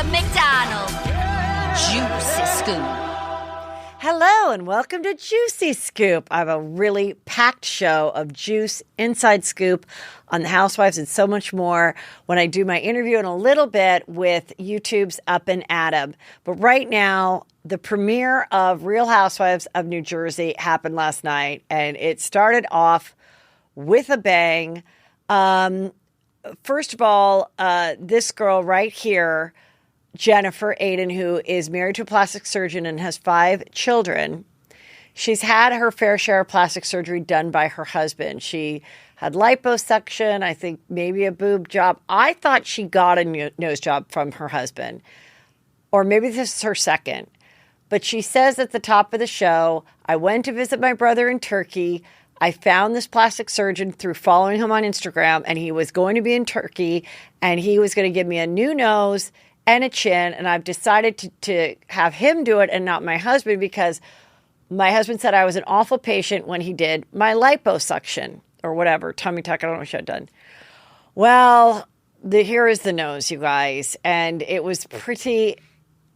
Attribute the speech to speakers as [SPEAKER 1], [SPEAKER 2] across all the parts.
[SPEAKER 1] the McDonald Juicy Scoop.
[SPEAKER 2] Hello and welcome to Juicy Scoop. I have a really packed show of juice, inside scoop on the Housewives and so much more when I do my interview in a little bit with YouTube's Up and Adam. But right now, the premiere of Real Housewives of New Jersey happened last night, and it started off with a bang. First of all, this girl right here, Jennifer Aydin, who is married to a plastic surgeon and has 5 children. She's had her fair share of plastic surgery done by her husband. She had liposuction, I think maybe a boob job. I thought she got a nose job from her husband, or maybe this is her second. But she says at the top of the show, I went to visit my brother in Turkey. I found this plastic surgeon through following him on Instagram, and he was going to be in Turkey, and he was going to give me a new nose and a chin, and I've decided to have him do it and not my husband because my husband said I was an awful patient when he did my liposuction or whatever, tummy tuck, I don't know what she had done. Well, here is the nose, you guys, and it was pretty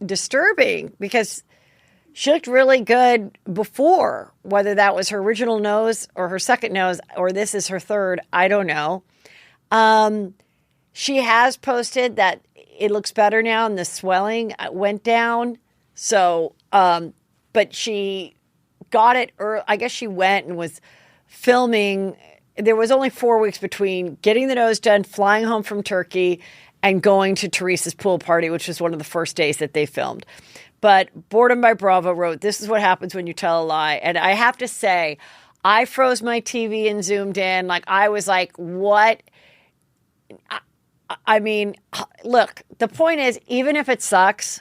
[SPEAKER 2] disturbing because she looked really good before, whether that was her original nose or her second nose or this is her third, I don't know. She has posted that it looks better now and the swelling went down. So, but she got it, or I guess she went and was filming. There was only 4 weeks between getting the nose done, flying home from Turkey, and going to Teresa's pool party, which was one of the first days that they filmed. But Boredom by Bravo wrote, this is what happens when you tell a lie. And I have to say, I froze my TV and zoomed in. Like, I was like, what? I mean, look, the point is, even if it sucks,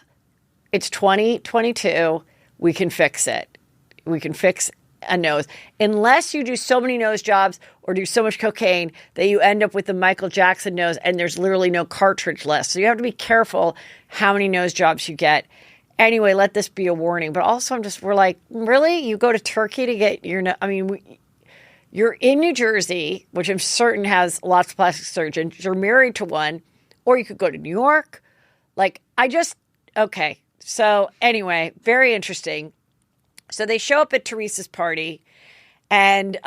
[SPEAKER 2] it's 2022, we can fix it. We can fix a nose. Unless you do so many nose jobs or do so much cocaine that you end up with the Michael Jackson nose and there's literally no cartridge left. So you have to be careful how many nose jobs you get. Anyway, let this be a warning. But also, we're like, really? You go to Turkey to get your nose? I mean, you're in New Jersey, which I'm certain has lots of plastic surgeons. You're married to one. Or you could go to New York. Okay. So anyway, very interesting. So they show up at Teresa's party. And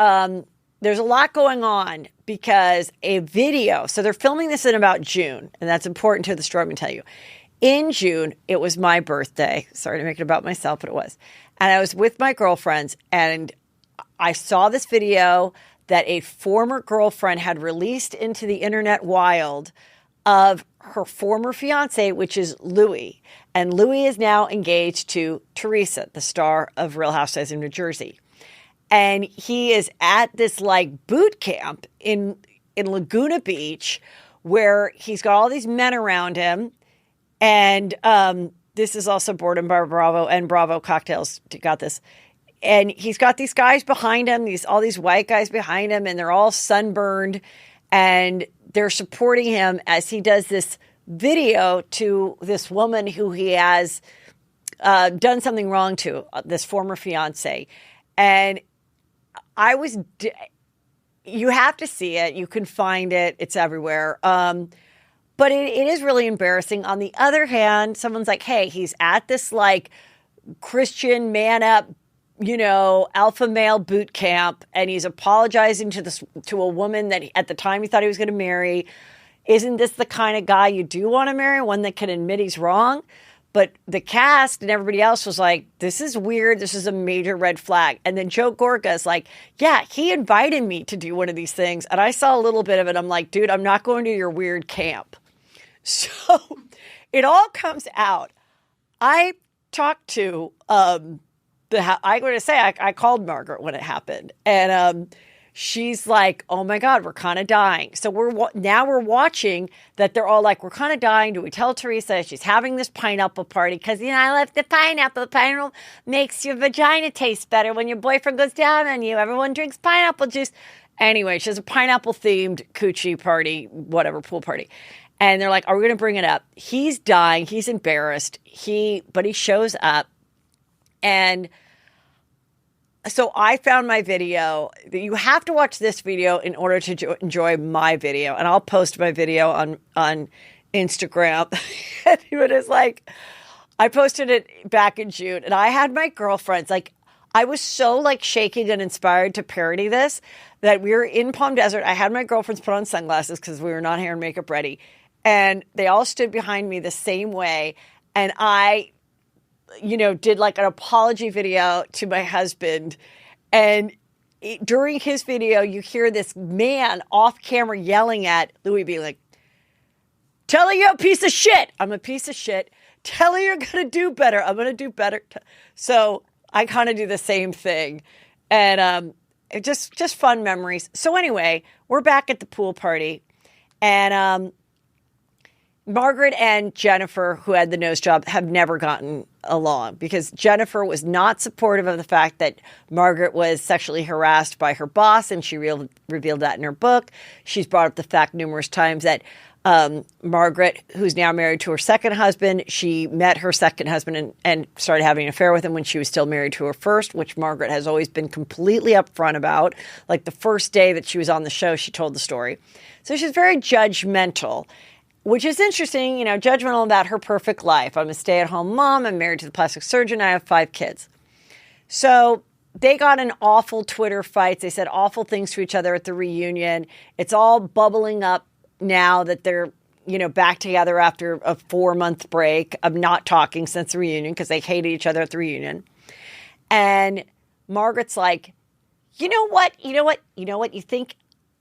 [SPEAKER 2] there's a lot going on because a video. So they're filming this in about June. And that's important to the story, I'm going to tell you. In June, it was my birthday. Sorry to make it about myself, but it was. And I was with my girlfriends, and I saw this video that a former girlfriend had released into the internet wild of her former fiance, which is Louis. And Louis is now engaged to Teresa, the star of Real Housewives of New Jersey. And he is at this like boot camp in Laguna Beach where he's got all these men around him. And this is also Boredom by Bravo and Bravo Cocktails got this. And he's got these guys behind him, all these white guys behind him, and they're all sunburned. And they're supporting him as he does this video to this woman who he has done something wrong to, this former fiance. And you have to see it. You can find it. It's everywhere. But it is really embarrassing. On the other hand, someone's like, hey, he's at this like Christian man up, alpha male boot camp, and he's apologizing to a woman that at the time he thought he was going to marry. Isn't this the kind of guy you do want to marry? One that can admit he's wrong? But the cast and everybody else was like, this is weird. This is a major red flag. And then Joe Gorga's like, yeah, he invited me to do one of these things. And I saw a little bit of it. I'm like, dude, I'm not going to your weird camp. So it all comes out. I talked to I'm going to say I called Margaret when it happened, and she's like, "Oh my God, we're kind of dying." So we're watching that they're all like, "We're kind of dying." Do we tell Teresa she's having this pineapple party because I love the pineapple. Pineapple makes your vagina taste better when your boyfriend goes down on you. Everyone drinks pineapple juice. Anyway, she has a pineapple themed coochie party, whatever, pool party. And they're like, are we going to bring it up? He's dying. He's embarrassed. But he shows up. And so I found my video. You have to watch this video in order to enjoy my video. And I'll post my video on Instagram. And it was like, I posted it back in June, and I had my girlfriends, like, I was so like shaking and inspired to parody this that we were in Palm Desert. I had my girlfriends put on sunglasses because we were not hair and makeup ready. And they all stood behind me the same way. And I, did like an apology video to my husband. And during his video, you hear this man off camera yelling at Louis, being like, tell her you're a piece of shit. I'm a piece of shit. Tell her you're going to do better. I'm going to do better. So I kind of do the same thing. And it just fun memories. So anyway, we're back at the pool party. And Margaret and Jennifer, who had the nose job, have never gotten along because Jennifer was not supportive of the fact that Margaret was sexually harassed by her boss, and she revealed that in her book. She's brought up the fact numerous times that Margaret, who's now married to her second husband, she met her second husband and started having an affair with him when she was still married to her first, which Margaret has always been completely upfront about. Like the first day that she was on the show, she told the story. So she's very judgmental, which is interesting, judgmental about her perfect life. I'm a stay-at-home mom. I'm married to the plastic surgeon. I have 5 kids. So they got in awful Twitter fights. They said awful things to each other at the reunion. It's all bubbling up now that they're, back together after a 4-month break of not talking since the reunion because they hated each other at the reunion. And Margaret's like, you know what? You think,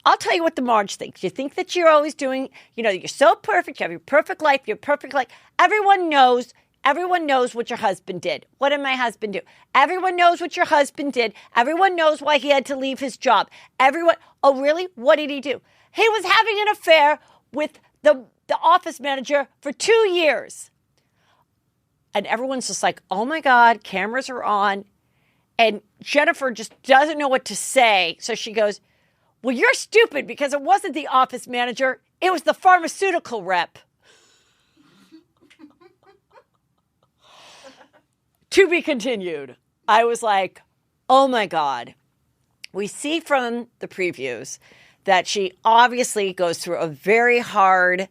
[SPEAKER 2] I'll tell you what the Marge thinks. You think that you're always doing, you're so perfect. You have your perfect life. Everyone knows what your husband did. What did my husband do? Everyone knows what your husband did. Everyone knows why he had to leave his job. Oh, really? What did he do? He was having an affair with the office manager for 2 years. And everyone's just like, oh my God, cameras are on. And Jennifer just doesn't know what to say. So she goes, well, you're stupid because it wasn't the office manager. It was the pharmaceutical rep. To be continued. I was like, oh my God. We see from the previews that she obviously goes through a very hard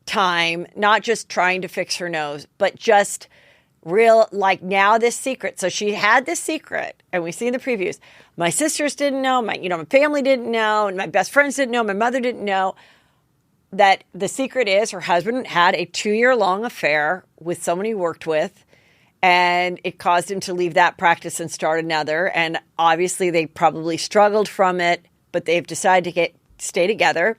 [SPEAKER 2] time, not just trying to fix her nose, but just now this secret. So she had this secret, and we see in the previews, my sisters didn't know, my family didn't know, and my best friends didn't know, my mother didn't know, that the secret is her husband had a 2-year-long affair with someone he worked with, and it caused him to leave that practice and start another. And obviously they probably struggled from it, but they've decided to stay together.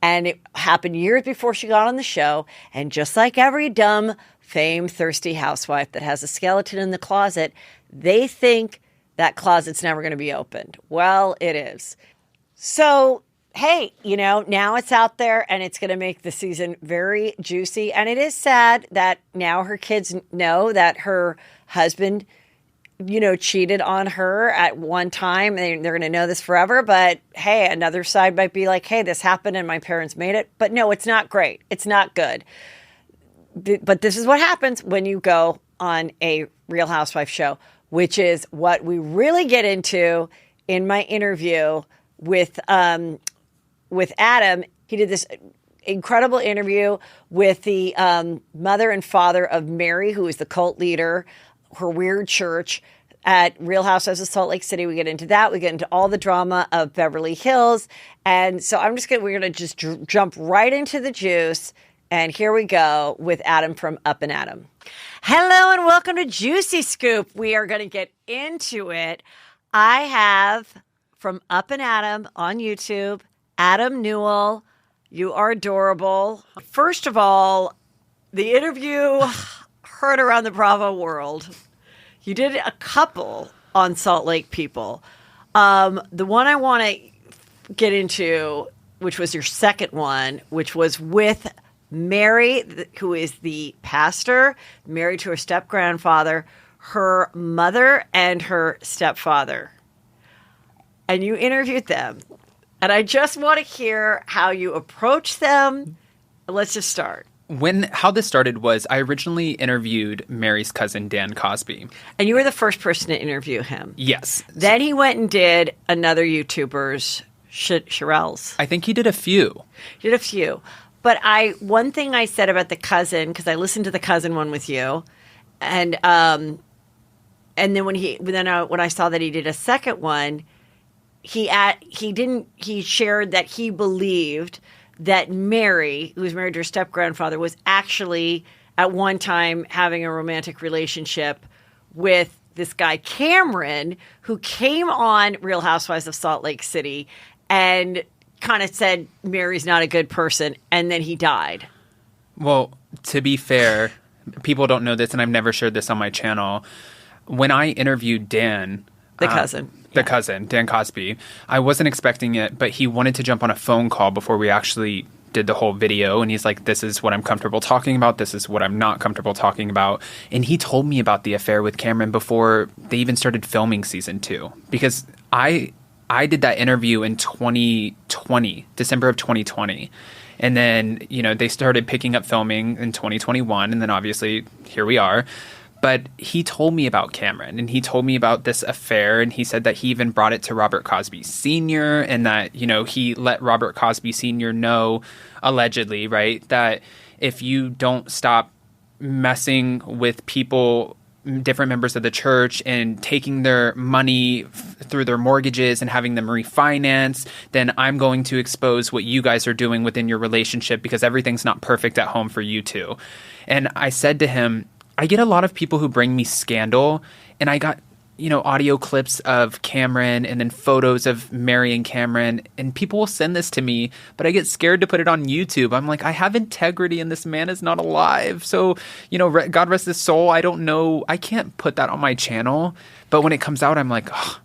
[SPEAKER 2] And it happened years before she got on the show. And just like every dumb, fame-thirsty housewife that has a skeleton in the closet, they think that closet's never going to be opened. Well, it is. So, hey, now it's out there and it's going to make the season very juicy. And it is sad that now her kids know that her husband cheated on her at one time. They're going to know this forever. But hey, another side might be like, hey, this happened and my parents made it. But no, it's not great. It's not good. But this is what happens when you go on a Real Housewife show, which is what we really get into in my interview with Adam. He did this incredible interview with the mother and father of Mary, who is the cult leader, her weird church at Real Housewives of Salt Lake City. We get into that. We get into all the drama of Beverly Hills. And so we're going to just jump right into the juice. And here we go with Adam from Up and Adam. Hello and welcome to Juicy Scoop. We are going to get into it. I have from Up and Adam on YouTube, Adam Newell. You are adorable. First of all, the interview heard around the Bravo world. You did a couple on Salt Lake people. The one I want to get into, which was your second one, which was with Mary, who is the pastor, married to her step-grandfather, her mother, and her stepfather. And you interviewed them. And I just want to hear how you approach them. Let's just start.
[SPEAKER 3] How this started was I originally interviewed Mary's cousin, Dan Cosby.
[SPEAKER 2] And you were the first person to interview him.
[SPEAKER 3] Yes.
[SPEAKER 2] Then he went and did another YouTuber's, Sherelle's.
[SPEAKER 3] I think he did a few.
[SPEAKER 2] He did a few. But one thing I said about the cousin, because I listened to the cousin one with you, and then when I saw that he did a second one, he shared that he believed that Mary, who was married to her step-grandfather, was actually at one time having a romantic relationship with this guy Cameron, who came on Real Housewives of Salt Lake City and kind of said Mary's not a good person, and then he died.
[SPEAKER 3] Well, to be fair, people don't know this, and I've never shared this on my channel. When I interviewed Dan,
[SPEAKER 2] the cousin,
[SPEAKER 3] Dan Cosby, I wasn't expecting it, but he wanted to jump on a phone call before we actually did the whole video, and he's like, this is what I'm comfortable talking about, this is what I'm not comfortable talking about. And he told me about the affair with Cameron before they even started filming season 2, because I did that interview in 2020, December of 2020. And then, they started picking up filming in 2021, and then obviously here we are. But he told me about Cameron, and he told me about this affair, and he said that he even brought it to Robert Cosby Sr., and that, he let Robert Cosby Sr. know, allegedly, right, that if you don't stop messing with people, different members of the church, and taking their money through their mortgages and having them refinance, then I'm going to expose what you guys are doing within your relationship, because everything's not perfect at home for you two. And I said to him, I get a lot of people who bring me scandal, and I got, audio clips of Cameron and then photos of Mary and Cameron, and people will send this to me, but I get scared to put it on YouTube. I'm like, I have integrity, and this man is not alive. So, God rest his soul. I don't know. I can't put that on my channel. But when it comes out, I'm like, oh,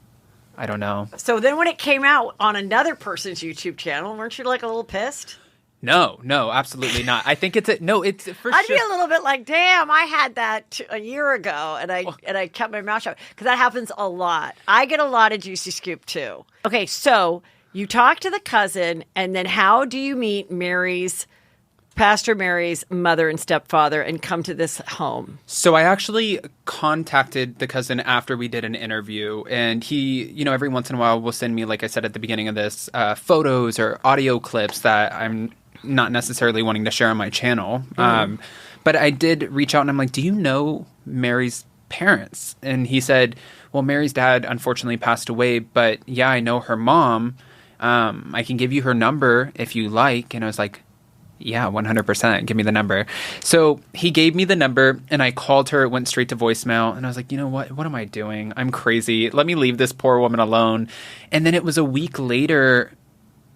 [SPEAKER 3] I don't know.
[SPEAKER 2] So then when it came out on another person's YouTube channel, weren't you like a little pissed?
[SPEAKER 3] No, absolutely not. I think it's for sure.
[SPEAKER 2] I'd be a little bit like, damn, I had that a year ago, and I kept my mouth shut, because that happens a lot. I get a lot of juicy scoop too. Okay, so you talk to the cousin, and then how do you meet Pastor Mary's mother and stepfather and come to this home?
[SPEAKER 3] So I actually contacted the cousin after we did an interview, and he, every once in a while will send me, like I said at the beginning of this, photos or audio clips that I'm not necessarily wanting to share on my channel. Mm-hmm. But I did reach out, and I'm like, do you know Mary's parents? And he said, well, Mary's dad unfortunately passed away, but yeah, I know her mom. I can give you her number if you like. And I was like, yeah, 100%. Give me the number. So he gave me the number, and I called her. It went straight to voicemail. And I was like, you know what? What am I doing? I'm crazy. Let me leave this poor woman alone. And then it was a week later,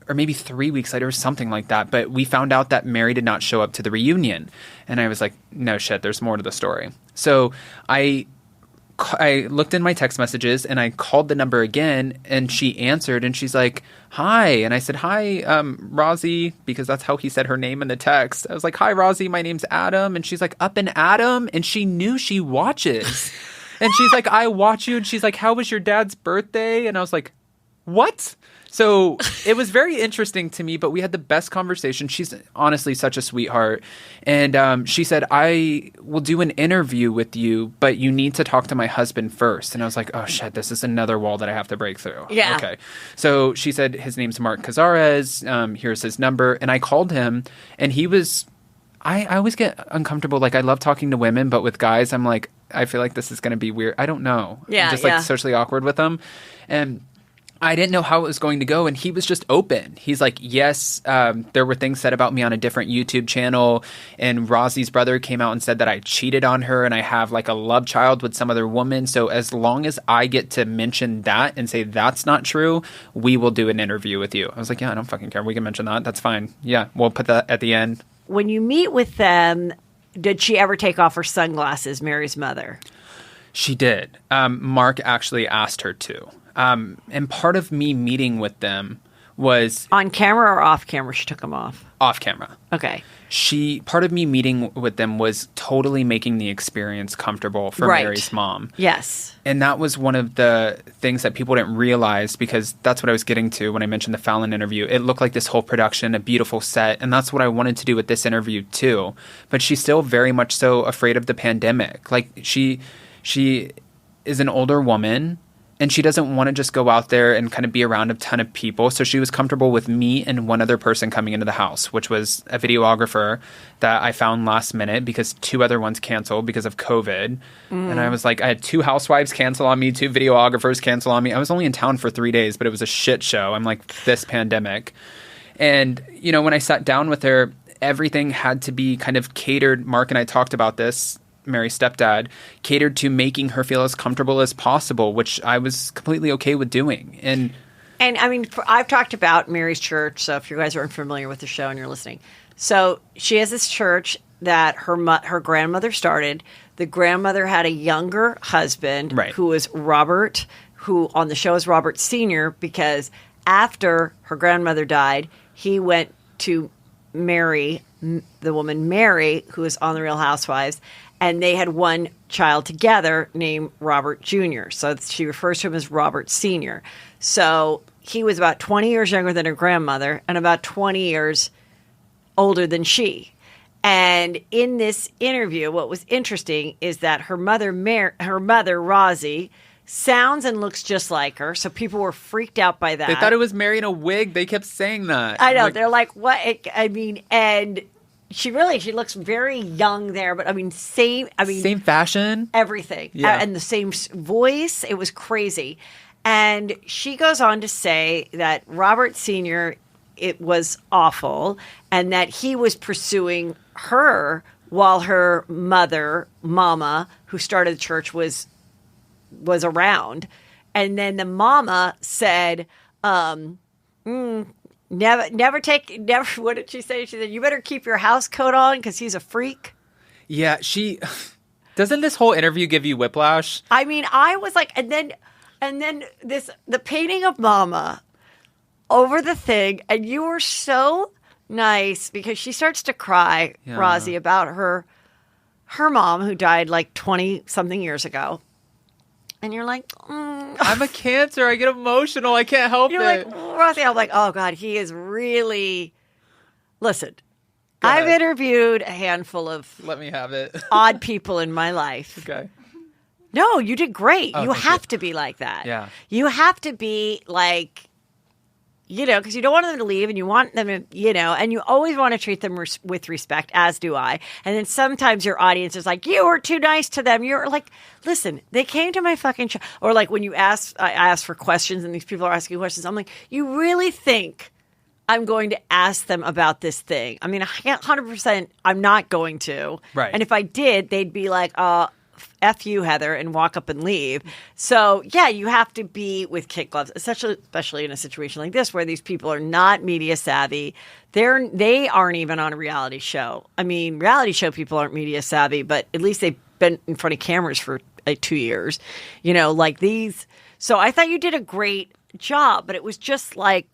[SPEAKER 3] or maybe 3 weeks later, or something like that. But we found out that Mary did not show up to the reunion. And I was like, no shit, there's more to the story. So I looked in my text messages, and I called the number again, and she answered, and she's like, hi. And I said, hi, Rosie, because that's how he said her name in the text. I was like, hi, Rosie, my name's Adam. And she's like, up and Adam? And she knew she watches. And she's like, I watch you. And she's like, how was your dad's birthday? And I was like, what? So it was very interesting to me, but we had the best conversation. She's honestly such a sweetheart. And she said, I will do an interview with you, but you need to talk to my husband first. And I was like, oh, shit, this is another wall that I have to break through.
[SPEAKER 2] Yeah.
[SPEAKER 3] Okay. So she said, his name's Mark Cazares. Here's his number. And I called him, and he was – I always get uncomfortable. Like, I love talking to women, but with guys, I'm like, I feel like this is going to be weird. I don't know.
[SPEAKER 2] Yeah,
[SPEAKER 3] I'm just, socially awkward with them. And – I didn't know how it was going to go, and he was just open. He's like, yes, there were things said about me on a different YouTube channel, and Rosie's brother came out and said that I cheated on her and I have like a love child with some other woman. So as long as I get to mention that and say that's not true, we will do an interview with you. I was like, yeah, I don't fucking care. We can mention that. That's fine. Yeah, we'll put that at the end.
[SPEAKER 2] When you meet with them, did she ever take off her sunglasses, Mary's mother?
[SPEAKER 3] She did. Mark actually asked her to. And part of me meeting with them was...
[SPEAKER 2] On camera or off camera she took them off?
[SPEAKER 3] Off camera.
[SPEAKER 2] Okay.
[SPEAKER 3] Part of me meeting with them was totally making the experience comfortable for Mary's mom.
[SPEAKER 2] Yes.
[SPEAKER 3] And that was one of the things that people didn't realize, because that's what I was getting to when I mentioned the Fallon interview. It looked like this whole production, a beautiful set, and that's what I wanted to do with this interview too. But she's still very much so afraid of the pandemic. Like, she is an older woman. And she doesn't want to just go out there and kind of be around a ton of people. So she was comfortable with me and one other person coming into the house, which was a videographer that I found last minute because 2 other ones canceled because of COVID. And I was like, I had 2 housewives cancel on me, 2 videographers cancel on me. I was only in town for 3 days, but it was a shit show. I'm like, this pandemic. And, you know, when I sat down with her, everything had to be kind of catered. Mark and I talked about this. Mary's stepdad catered to making her feel as comfortable as possible, which I was completely okay with doing. And
[SPEAKER 2] I mean, I've talked about Mary's church. So if you guys aren't familiar with the show and you're listening, so she has this church that her grandmother started. The grandmother had a younger husband who was Robert, who on the show is Robert Sr., because after her grandmother died, he went to Mary, the woman Mary, who is on The Real Housewives, and they had one child together named Robert Jr. So she refers to him as Robert Sr. So he was about 20 years younger than her grandmother and about 20 years older than she. And in this interview, what was interesting is that her mother, Rosie, sounds and looks just like her. So people were freaked out by that.
[SPEAKER 3] They thought it was Mary in a wig. They kept saying that.
[SPEAKER 2] I know. They're like, what? I mean, and she looks very young there, but same
[SPEAKER 3] fashion,
[SPEAKER 2] everything, and the same voice. It was crazy. And she goes on to say that Robert Sr., it was awful, and that he was pursuing her while her mama, who started the church, was around. And then the mama said, Never. What did she say? She said, "You better keep your house coat on because he's a freak." Yeah,
[SPEAKER 3] doesn't this whole interview give you whiplash?
[SPEAKER 2] I mean, I was like, and then the painting of Mama over the thing, and you were so nice because she starts to cry, Rosie, about her mom who died like 20 something years ago. And you're like,
[SPEAKER 3] I'm a Cancer. I get emotional. I can't help
[SPEAKER 2] you're
[SPEAKER 3] it.
[SPEAKER 2] Like, Rosie, I'm like, oh, God, he is really... Listen, I've interviewed a handful of...
[SPEAKER 3] Let me have it.
[SPEAKER 2] odd people in my life.
[SPEAKER 3] Okay.
[SPEAKER 2] No, you did great.
[SPEAKER 3] Oh,
[SPEAKER 2] you have to be like that.
[SPEAKER 3] Yeah.
[SPEAKER 2] You have to be like... because you don't want them to leave and you want them to, and you always want to treat them with respect, as do I. And then sometimes your audience is like, you were too nice to them. You're like, listen, they came to my fucking show. Or like when I ask for questions and these people are asking questions, I'm like, you really think I'm going to ask them about this thing? I mean, 100%, I'm not going to.
[SPEAKER 3] Right.
[SPEAKER 2] And if I did, they'd be like, F you, Heather, and walk up and leave. So, yeah, you have to be with kid gloves, especially in a situation like this where these people are not media savvy. They aren't even on a reality show. I mean, reality show people aren't media savvy, but at least they've been in front of cameras for 2 years, like these. So I thought you did a great job, but it was just like,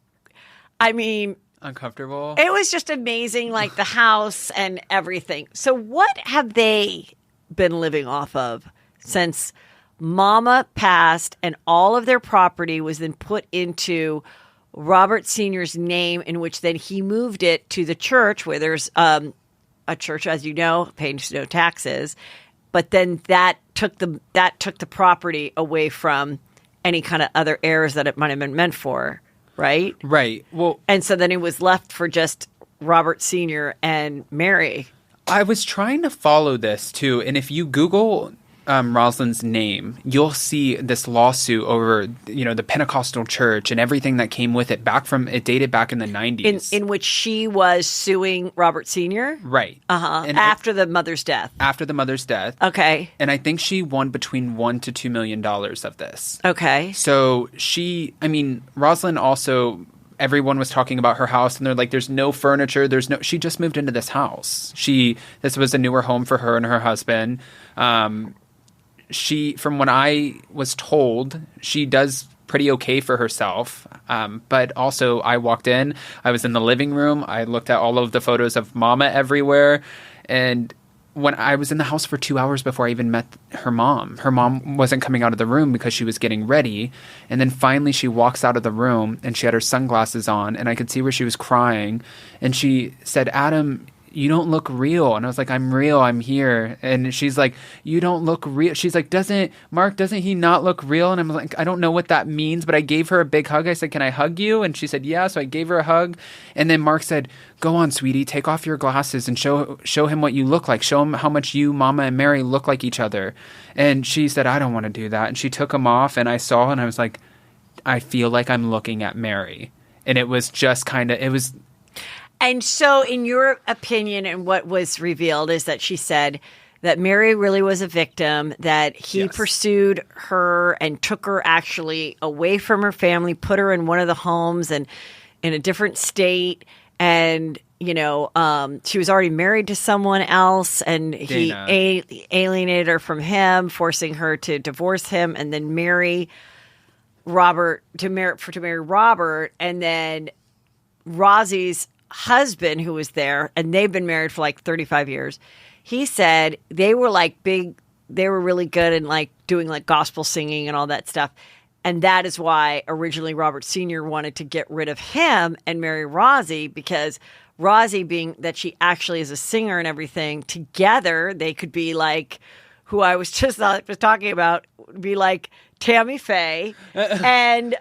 [SPEAKER 3] uncomfortable.
[SPEAKER 2] It was just amazing, like the house and everything. So what have they been living off of since Mama passed and all of their property was then put into Robert Sr.'s name, in which then he moved it to the church where there's a church, as you know, pays no taxes, but then that took the property away from any kind of other heirs that it might have been meant for, right?
[SPEAKER 3] Right. Well,
[SPEAKER 2] and so then it was left for just Robert Sr. and Mary.
[SPEAKER 3] I was trying to follow this too, and if you Google Rosalind's name, you'll see this lawsuit over the Pentecostal church and everything that came with it. It dated back in the 90s,
[SPEAKER 2] in which she was suing Robert Sr.
[SPEAKER 3] Right.
[SPEAKER 2] And after the mother's death.
[SPEAKER 3] After the mother's death.
[SPEAKER 2] Okay.
[SPEAKER 3] And I think she won between $1 to $2 million of this.
[SPEAKER 2] Okay.
[SPEAKER 3] So Rosalind also. Everyone was talking about her house, and they're like, there's no furniture. She just moved into this house. This was a newer home for her and her husband. From what I was told, she does pretty okay for herself. But also I walked in, I was in the living room. I looked at all of the photos of Mama everywhere. And when I was in the house for 2 hours before I even met her mom wasn't coming out of the room because she was getting ready. And then finally she walks out of the room and she had her sunglasses on and I could see where she was crying. And she said, Adam, you don't look real. And I was like, I'm real. I'm here. And she's like, you don't look real. She's like, doesn't he not look real? And I'm like, I don't know what that means, but I gave her a big hug. I said, can I hug you? And she said, yeah. So I gave her a hug. And then Mark said, go on, sweetie, take off your glasses and show him what you look like. Show him how much you, Mama, and Mary look like each other. And she said, I don't want to do that. And she took them off, and I saw, and I was like, I feel like I'm looking at Mary. And it was just
[SPEAKER 2] And so, in your opinion, and what was revealed is that she said that Mary really was a victim, that he pursued her and took her actually away from her family, put her in one of the homes and in a different state. And, she was already married to someone else, and he alienated her from him, forcing her to divorce him and then marry Robert, to marry Robert. And then Rosie's husband, who was there, and they've been married for like 35 years, he said they were really good in like doing like gospel singing and all that stuff. And that is why originally Robert Sr. wanted to get rid of him and marry Rosie, because Rosie, being that she actually is a singer and everything, together they could be like, who I was just talking about, would be like Tammy Faith and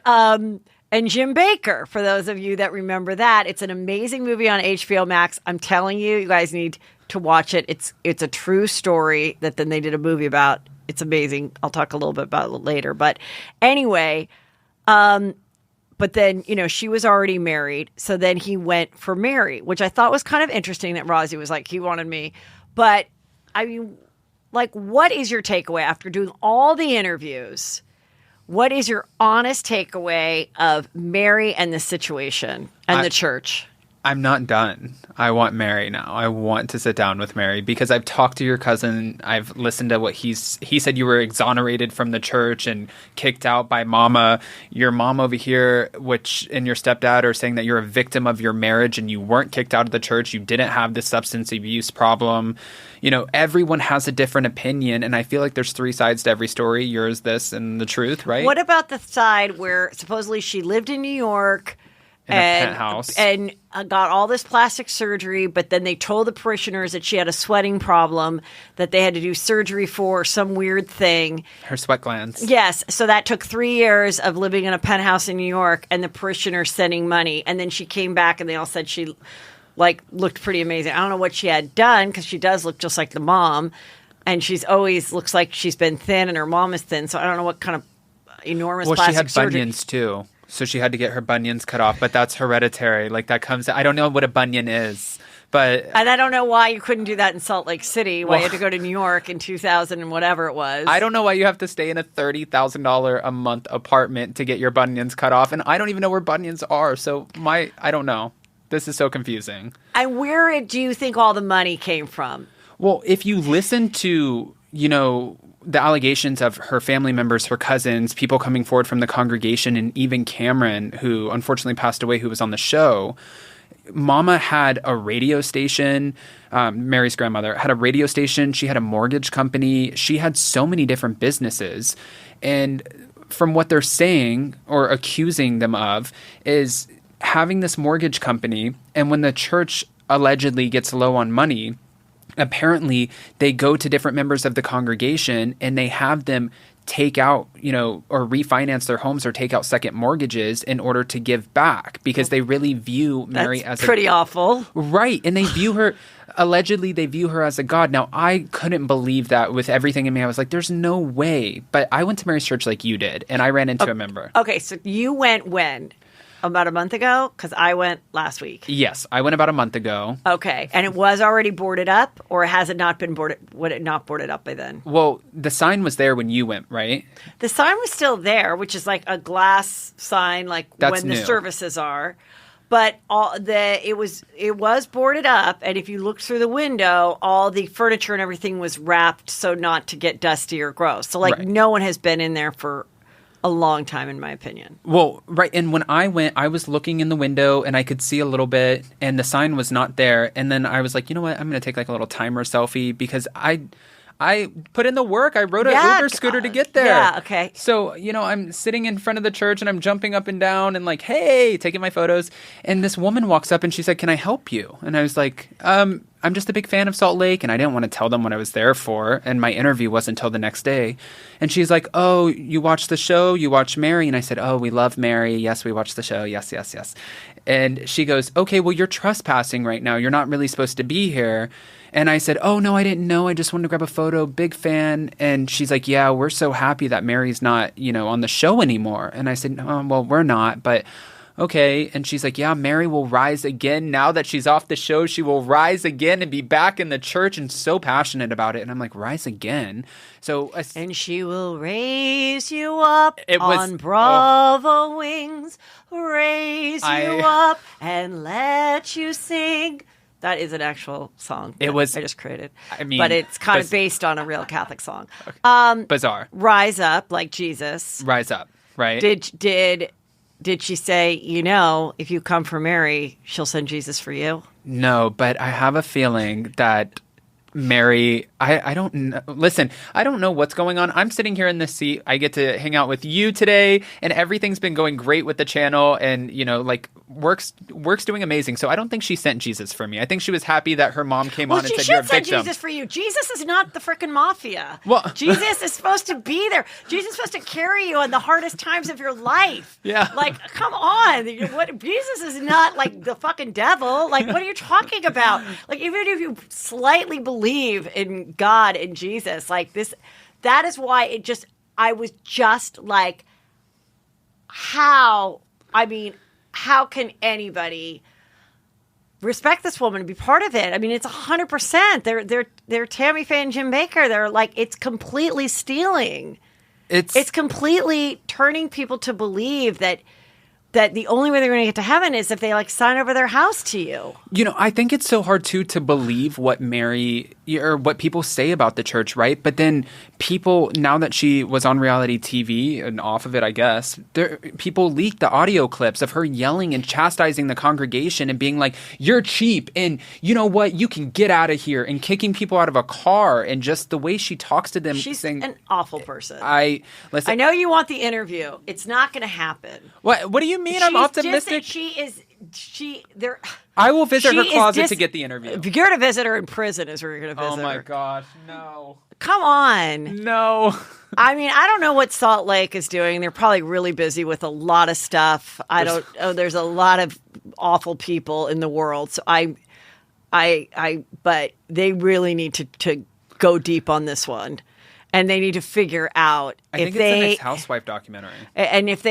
[SPEAKER 2] Jim Baker, for those of you that remember that. It's an amazing movie on HBO Max. I'm telling you, you guys need to watch it. It's a true story that then they did a movie about. It's amazing. I'll talk a little bit about it later. But anyway, but then, she was already married. So then he went for Mary, which I thought was kind of interesting that Rosie was like, he wanted me. But I mean, like, what is your takeaway after doing all the interviews? What is your honest takeaway of Mary and the situation and the church?
[SPEAKER 3] I'm not done. I want Mary now. I want to sit down with Mary, because I've talked to your cousin. I've listened to what he said. You were exonerated from the church and kicked out by Mama. Your mom over here, and your stepdad are saying that you're a victim of your marriage and you weren't kicked out of the church. You didn't have the substance abuse problem. Everyone has a different opinion, and I feel like there's three sides to every story. Yours, this, and the truth, right?
[SPEAKER 2] What about the side where supposedly she lived in New York
[SPEAKER 3] in a penthouse
[SPEAKER 2] and got all this plastic surgery, but then they told the parishioners that she had a sweating problem, that they had to do surgery for some weird thing.
[SPEAKER 3] Her sweat glands.
[SPEAKER 2] Yes. So that took 3 years of living in a penthouse in New York and the parishioners sending money. And then she came back and they all said she looked pretty amazing. I don't know what she had done, because she does look just like the mom. And she's always looks like she's been thin, and her mom is thin. So I don't know what kind of enormous plastic surgery.
[SPEAKER 3] She had bunions too. So she had to get her bunions cut off, but that's hereditary. Like, that comes... I don't know what a bunion is, but...
[SPEAKER 2] And I don't know why you couldn't do that in Salt Lake City, why you had to go to New York in 2000 and whatever it was.
[SPEAKER 3] I don't know why you have to stay in a $30,000 a month apartment to get your bunions cut off, and I don't even know where bunions are, so I don't know. This is so confusing.
[SPEAKER 2] And where do you think all the money came from?
[SPEAKER 3] Well, if you listen to, the allegations of her family members, her cousins, people coming forward from the congregation, and even Cameron, who unfortunately passed away, who was on the show, Mama had a radio station. Mary's grandmother had a radio station. She had a mortgage company. She had so many different businesses. And from what they're saying or accusing them of is having this mortgage company. And when the church allegedly gets low on money, apparently they go to different members of the congregation and they have them take out, or refinance their homes or take out second mortgages in order to give back, because they really view Mary as
[SPEAKER 2] pretty awful.
[SPEAKER 3] Right. And they view her, allegedly they view her as a god. Now, I couldn't believe that with everything in me. I was like, there's no way. But I went to Mary's church like you did, and I ran into a member. Okay.
[SPEAKER 2] So you went when? About a month ago? Because I went last week.
[SPEAKER 3] Yes, I went about a month ago.
[SPEAKER 2] Okay. And it was already boarded up, or has it not been boarded? Would it not boarded up by then?
[SPEAKER 3] Well, the sign was there when you went, right?
[SPEAKER 2] The sign was still there, which is like a glass sign, like
[SPEAKER 3] That's
[SPEAKER 2] when
[SPEAKER 3] new.
[SPEAKER 2] The services are. But it was boarded up, and if you looked through the window, all the furniture and everything was wrapped so not to get dusty or gross. So right. No one has been in there for a long time, in my opinion.
[SPEAKER 3] Well, right. And when I went, I was looking in the window and I could see a little bit, and the sign was not there. And then I was like, you know what? I'm going to take like a little timer selfie, because I put in the work. I rode an Uber scooter to get there.
[SPEAKER 2] Yeah, okay.
[SPEAKER 3] So, I'm sitting in front of the church and I'm jumping up and down and like, hey, taking my photos. And this woman walks up and she said, can I help you? And I was like, I'm just a big fan of Salt Lake, and I didn't want to tell them what I was there for, and my interview wasn't until the next day. And she's like, oh, you watched the show? You watched Mary? And I said, oh, we love Mary. Yes, we watched the show. Yes, yes, yes. And she goes, okay, well, you're trespassing right now. You're not really supposed to be here. And I said, oh, no, I didn't know. I just wanted to grab a photo. Big fan. And she's like, yeah, we're so happy that Mary's not, on the show anymore. And I said, oh, well, we're not, but okay. And she's like, yeah, Mary will rise again. Now that she's off the show, she will rise again and be back in the church, and so passionate about it. And I'm like, rise again? So,
[SPEAKER 2] and she will raise you up on Bravo wings, raise you up and let you sing. That is an actual song. I just created. But it's kind of based on a real Catholic song.
[SPEAKER 3] Okay. Bizarre.
[SPEAKER 2] Rise up, like Jesus.
[SPEAKER 3] Rise up, right?
[SPEAKER 2] Did she say, if you come for Mary, she'll send Jesus for you?
[SPEAKER 3] No, but I have a feeling that Mary, I don't know. Listen, I don't know what's going on. I'm sitting here in this seat. I get to hang out with you today, and everything's been going great with the channel, and work's doing amazing. So I don't think she sent Jesus for me. I think she was happy that her mom came on and said, you're a victim.
[SPEAKER 2] She should send Jesus for you. Jesus is not the freaking mafia.
[SPEAKER 3] Well,
[SPEAKER 2] Jesus is supposed to be there. Jesus is supposed to carry you in the hardest times of your life.
[SPEAKER 3] Yeah.
[SPEAKER 2] Come on. Jesus is not like the fucking devil. What are you talking about? Even if you slightly believe in God and Jesus, that is why I was just like, how can anybody respect this woman and be part of it? It's 100%. They're Tammy Faith and Jim Bakker. They're it's completely stealing. It's completely turning people to believe that the only way they're going to get to heaven is if they sign over their house to you.
[SPEAKER 3] I think it's so hard too to believe what Mary or what people say about the church, right? But then people, now that she was on reality TV and off of it, I guess, people leaked the audio clips of her yelling and chastising the congregation and being like, you're cheap, and you know what, you can get out of here, and kicking people out of a car, and just the way she talks to them.
[SPEAKER 2] She's an awful person.
[SPEAKER 3] I
[SPEAKER 2] know you want the interview. It's not going to happen.
[SPEAKER 3] What do you mean? I'm optimistic. I will visit her closet to get the interview.
[SPEAKER 2] If you're going to visit her in prison, is where you're going to visit her.
[SPEAKER 3] Oh my gosh, no.
[SPEAKER 2] Come on.
[SPEAKER 3] No.
[SPEAKER 2] I don't know what Salt Lake is doing. They're probably really busy with a lot of stuff. There's a lot of awful people in the world. So but they really need to go deep on this one. And they need to figure out
[SPEAKER 3] I think it's the next Housewife documentary.
[SPEAKER 2] And if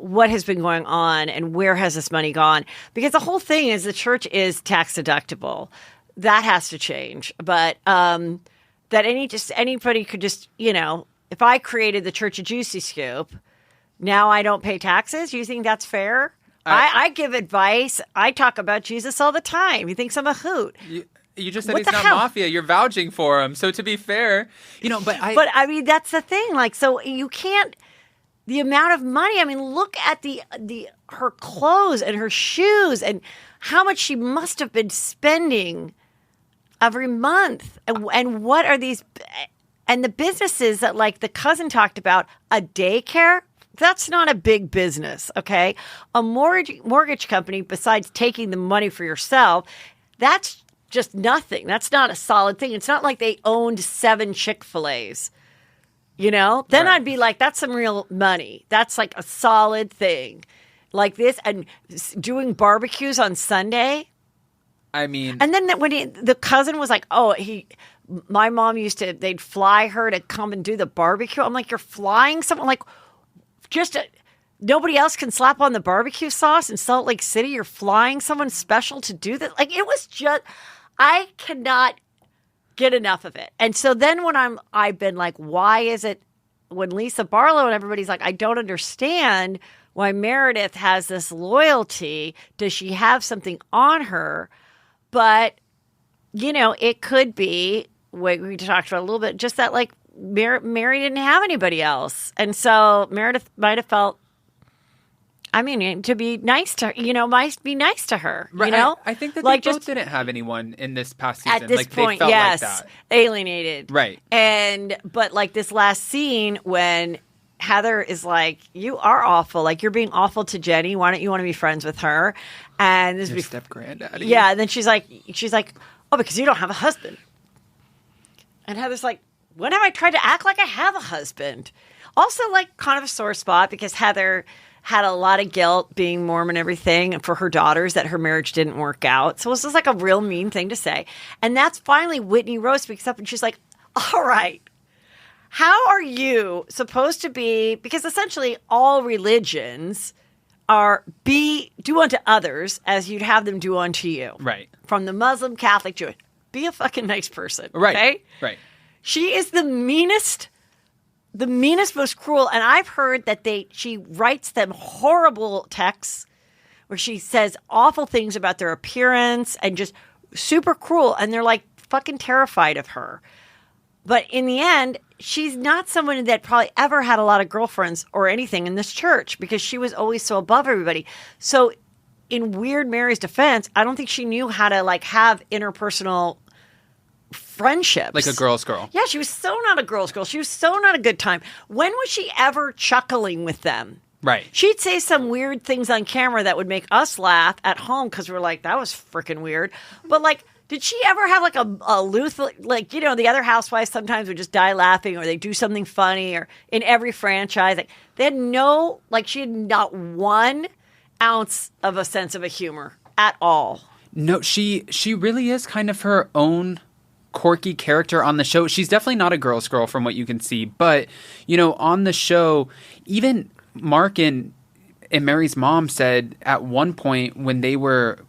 [SPEAKER 2] what has been going on and where has this money gone? Because the whole thing is the church is tax deductible. That has to change. But that anybody could just, if I created the Church of Juicy Scoop, now I don't pay taxes. You think that's fair? I give advice. I talk about Jesus all the time. He thinks I'm a hoot.
[SPEAKER 3] You just said he's not mafia. You're vouching for him. So to be fair, but
[SPEAKER 2] that's the thing. So you can't. The amount of money. Look at her clothes and her shoes and how much she must have been spending every month. And what are these? And the businesses that the cousin talked about, a daycare. That's not a big business, okay? A mortgage company, besides taking the money for yourself, that's just nothing. That's not a solid thing. It's not like they owned 7 Chick-fil-A's. Then right. I'd be like, that's some real money. That's a solid thing. Like this, and doing barbecues on Sunday. And then when the cousin was like, my mom they'd fly her to come and do the barbecue. I'm like, you're flying someone nobody else can slap on the barbecue sauce in Salt Lake City. You're flying someone special to do that. It was just, I cannot get enough of it. And so then when I've been like, why is it when Lisa Barlow and everybody's like, I don't understand why Meredith has this loyalty. Does she have something on her? But, it could be, we talked about a little bit, just that Mary didn't have anybody else. And so Meredith might have felt, to be nice to her, might be nice to her,
[SPEAKER 3] right. I think that they both didn't have anyone in this past season.
[SPEAKER 2] At this point,
[SPEAKER 3] they felt
[SPEAKER 2] yes,
[SPEAKER 3] like that.
[SPEAKER 2] Alienated.
[SPEAKER 3] Right.
[SPEAKER 2] But this last scene when Heather is like, you are awful. Like, you're being awful to Jenny. Why don't you want to be friends with her? And this
[SPEAKER 3] Your step granddaddy.
[SPEAKER 2] Yeah. And then she's like, oh, because you don't have a husband. And Heather's like, when have I tried to act like I have a husband? Also, like, kind of a sore spot because Heather had a lot of guilt being Mormon and everything for her daughters that her marriage didn't work out. So it was just like a real mean thing to say. And that's finally Whitney Rose speaks up and she's like, all right, how are you supposed to be? Because essentially all religions are do unto others as you'd have them do unto you.
[SPEAKER 3] Right.
[SPEAKER 2] From the Muslim, Catholic, Jewish. Be a fucking nice person.
[SPEAKER 3] Right.
[SPEAKER 2] Okay?
[SPEAKER 3] Right.
[SPEAKER 2] She is the meanest, most cruel. And I've heard that she writes them horrible texts where she says awful things about their appearance and just super cruel. And they're like fucking terrified of her. But in the end, she's not someone that probably ever had a lot of girlfriends or anything in this church because she was always so above everybody. So in Weird Mary's defense, I don't think she knew how to like have interpersonal friendships.
[SPEAKER 3] Like a girl's girl.
[SPEAKER 2] Yeah, she was so not a girl's girl. She was so not a good time. When was she ever chuckling with them?
[SPEAKER 3] Right.
[SPEAKER 2] She'd say some weird things on camera that would make us laugh at home because we're like, that was freaking weird. But like, did she ever have like a Luth, like, you know, the other housewives sometimes would just die laughing or they do something funny or in every franchise. Like, they had she had not 1 ounce of a sense of a humor at all.
[SPEAKER 3] No, she really is kind of her own quirky character on the show. She's definitely not a girl's girl from what you can see. But, you know, on the show, even Mark and Mary's mom said at one point when they were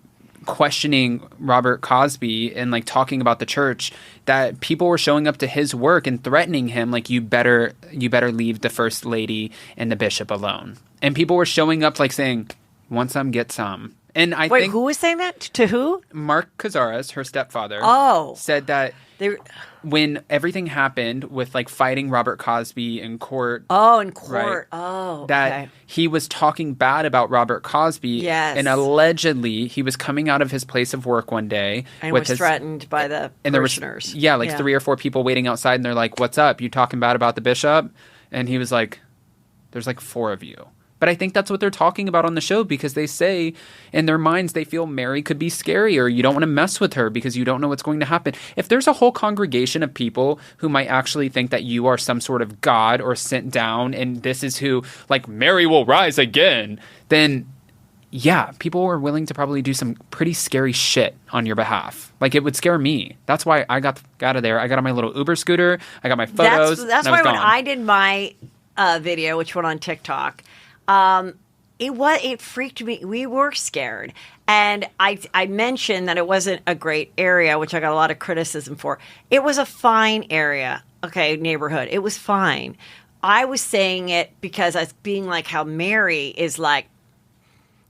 [SPEAKER 3] questioning Robert Cosby and like talking about the church that people were showing up to his work and threatening him like you better leave the first lady and the bishop alone. And people were showing up like saying, want some, get some. And I think
[SPEAKER 2] who was saying that? To who?
[SPEAKER 3] Mark Cazares, her stepfather, said that when everything happened with like fighting Robert Cosby in court.
[SPEAKER 2] Oh, in court.
[SPEAKER 3] Right,
[SPEAKER 2] oh,
[SPEAKER 3] that he was talking bad about Robert Cosby.
[SPEAKER 2] Yes.
[SPEAKER 3] And allegedly he was coming out of his place of work one day.
[SPEAKER 2] And was threatened by the parishioners.
[SPEAKER 3] There was 3 or 4 people waiting outside and they're like, what's up? You talking bad about the bishop? And he was like, there's like 4 of you. But I think that's what they're talking about on the show because they say in their minds they feel Mary could be scary or you don't want to mess with her because you don't know what's going to happen. If there's a whole congregation of people who might actually think that you are some sort of god or sent down and this is who, like, Mary will rise again, then yeah, people were willing to probably do some pretty scary shit on your behalf. Like, it would scare me. That's why I got out of there. I got on my little Uber scooter. I got my photos.
[SPEAKER 2] That's why when I did my video, which went on TikTok, it freaked me. We were scared. And I mentioned that it wasn't a great area, which I got a lot of criticism for. It was a fine area. Okay, neighborhood. It was fine. I was saying it because I was being like how Mary is like,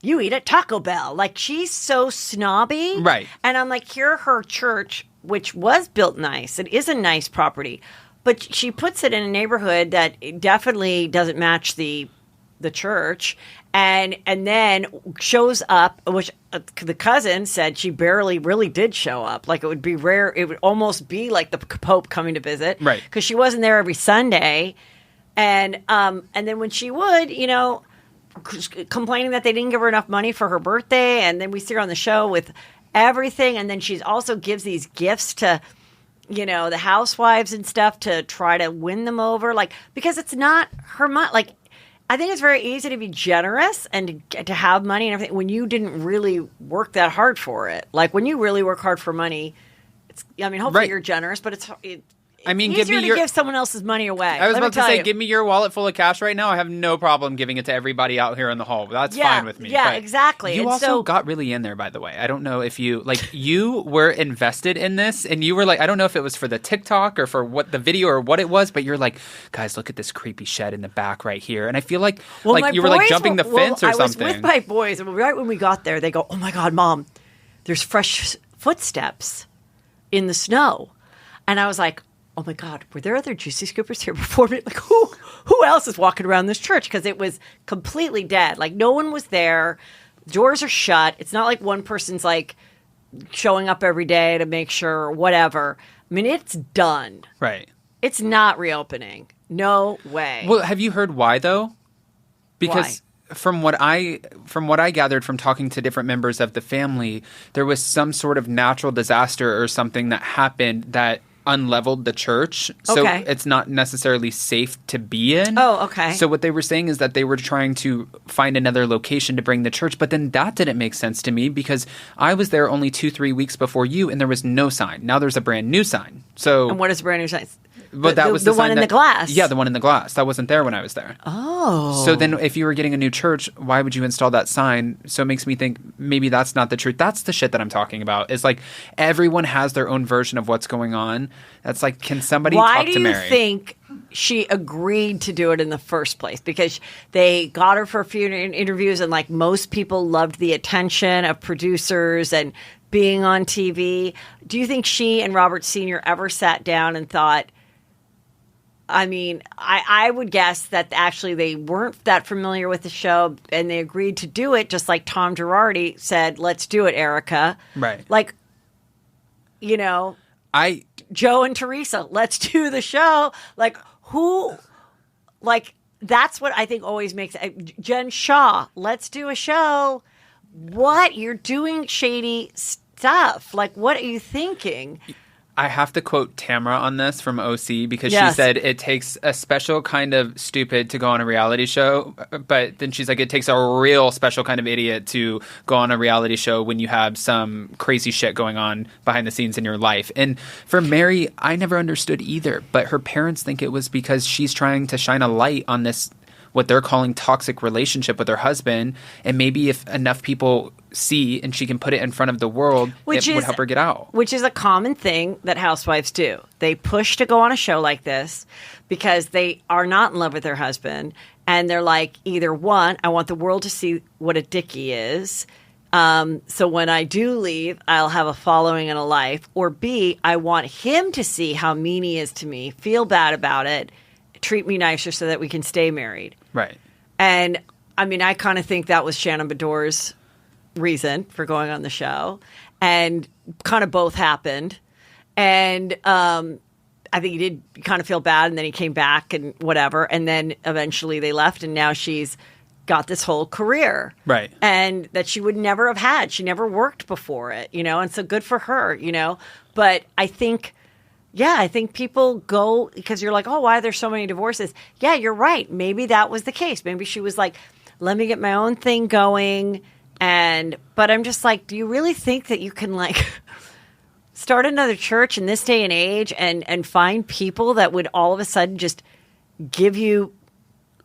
[SPEAKER 2] you eat at Taco Bell. Like, she's so snobby.
[SPEAKER 3] Right.
[SPEAKER 2] And I'm like, here, her church, which was built nice. It is a nice property. But she puts it in a neighborhood that definitely doesn't match the church, and then shows up, which the cousin said she barely really did show up. Like, it would be rare. It would almost be like the Pope coming to visit.
[SPEAKER 3] Right.
[SPEAKER 2] Because she wasn't there every Sunday. And then when she would, you know, complaining that they didn't give her enough money for her birthday. And then we see her on the show with everything. And then she's also gives these gifts to, you know, the housewives and stuff to try to win them over. Like, because it's not her money. Like, I think it's very easy to be generous and to have money and everything when you didn't really work that hard for it. Like, when you really work hard for money, hopefully you're generous, but it's easier to give someone else's money away.
[SPEAKER 3] I was about to say, give me your wallet full of cash right now. I have no problem giving it to everybody out here in the hall. That's fine with me.
[SPEAKER 2] Yeah,
[SPEAKER 3] but
[SPEAKER 2] exactly.
[SPEAKER 3] You also got really in there, by the way. I don't know if you were invested in this, and you were like, I don't know if it was for the TikTok or for what the video or what it was, but you're like, guys, look at this creepy shed in the back right here. And I feel like you were like jumping the fence or something.
[SPEAKER 2] I was with my boys, and right when we got there, they go, "Oh my God, Mom, there's fresh footsteps in the snow," and I was like, oh my God, were there other juicy scoopers here before me? Like, who else is walking around this church? Because it was completely dead. Like, no one was there. Doors are shut. It's not like one person's like showing up every day to make sure or whatever. I mean, it's done.
[SPEAKER 3] Right.
[SPEAKER 2] It's not reopening. No way.
[SPEAKER 3] Well, have you heard why though? Because from what I gathered from talking to different members of the family, there was some sort of natural disaster or something that happened that unleveled the church. So it's not necessarily safe to be in.
[SPEAKER 2] Oh, okay.
[SPEAKER 3] So what they were saying is that they were trying to find another location to bring the church, but then that didn't make sense to me because I was there only 2-3 weeks before you and there was no sign. Now there's a brand new sign. So
[SPEAKER 2] and what is a brand new sign?
[SPEAKER 3] But that was
[SPEAKER 2] the one in the glass.
[SPEAKER 3] Yeah, the one in the glass. That wasn't there when I was there.
[SPEAKER 2] Oh.
[SPEAKER 3] So then if you were getting a new church, why would you install that sign? So it makes me think maybe that's not the truth. That's the shit that I'm talking about. It's like everyone has their own version of what's going on. That's like, can somebody talk to Mary?
[SPEAKER 2] Why do you think she agreed to do it in the first place? Because they got her for a few interviews and like most people loved the attention of producers and being on TV. Do you think she and Robert Sr. ever sat down and thought, I mean, I would guess that actually they weren't that familiar with the show and they agreed to do it just like Tom Girardi said, let's do it, Erika.
[SPEAKER 3] Right.
[SPEAKER 2] Like, you know, Joe and Teresa, let's do the show. Like, who, like, that's what I think always makes it. Jen Shaw, let's do a show. What? You're doing shady stuff. Like, what are you thinking?
[SPEAKER 3] I have to quote Tamara on this from OC because she said it takes a special kind of stupid to go on a reality show. But then she's like, it takes a real special kind of idiot to go on a reality show when you have some crazy shit going on behind the scenes in your life. And for Mary, I never understood either. But her parents think it was because she's trying to shine a light on this, what they're calling toxic relationship with her husband. And maybe if enough people see and she can put it in front of the world, would help her get out. Which
[SPEAKER 2] is a common thing that housewives do. They push to go on a show like this because they are not in love with their husband. And they're like, either one, I want the world to see what a dick he is. So when I do leave, I'll have a following and a life. Or B, I want him to see how mean he is to me, feel bad about it, treat me nicer so that we can stay married.
[SPEAKER 3] Right.
[SPEAKER 2] And I mean, I kind of think that was Shannon Bedore's reason for going on the show, and kind of both happened. And I think he did kind of feel bad, and then he came back and whatever, and then eventually they left, and now she's got this whole career,
[SPEAKER 3] right? And
[SPEAKER 2] that she would never have had. She never worked before it, you know, and so good for her, you know. But I think, yeah, I think people go because you're like, oh, why are there so many divorces? Yeah, you're right. Maybe that was the case. Maybe she was like, let me get my own thing going. But I'm just like, do you really think that you can like start another church in this day and age and find people that would all of a sudden just give you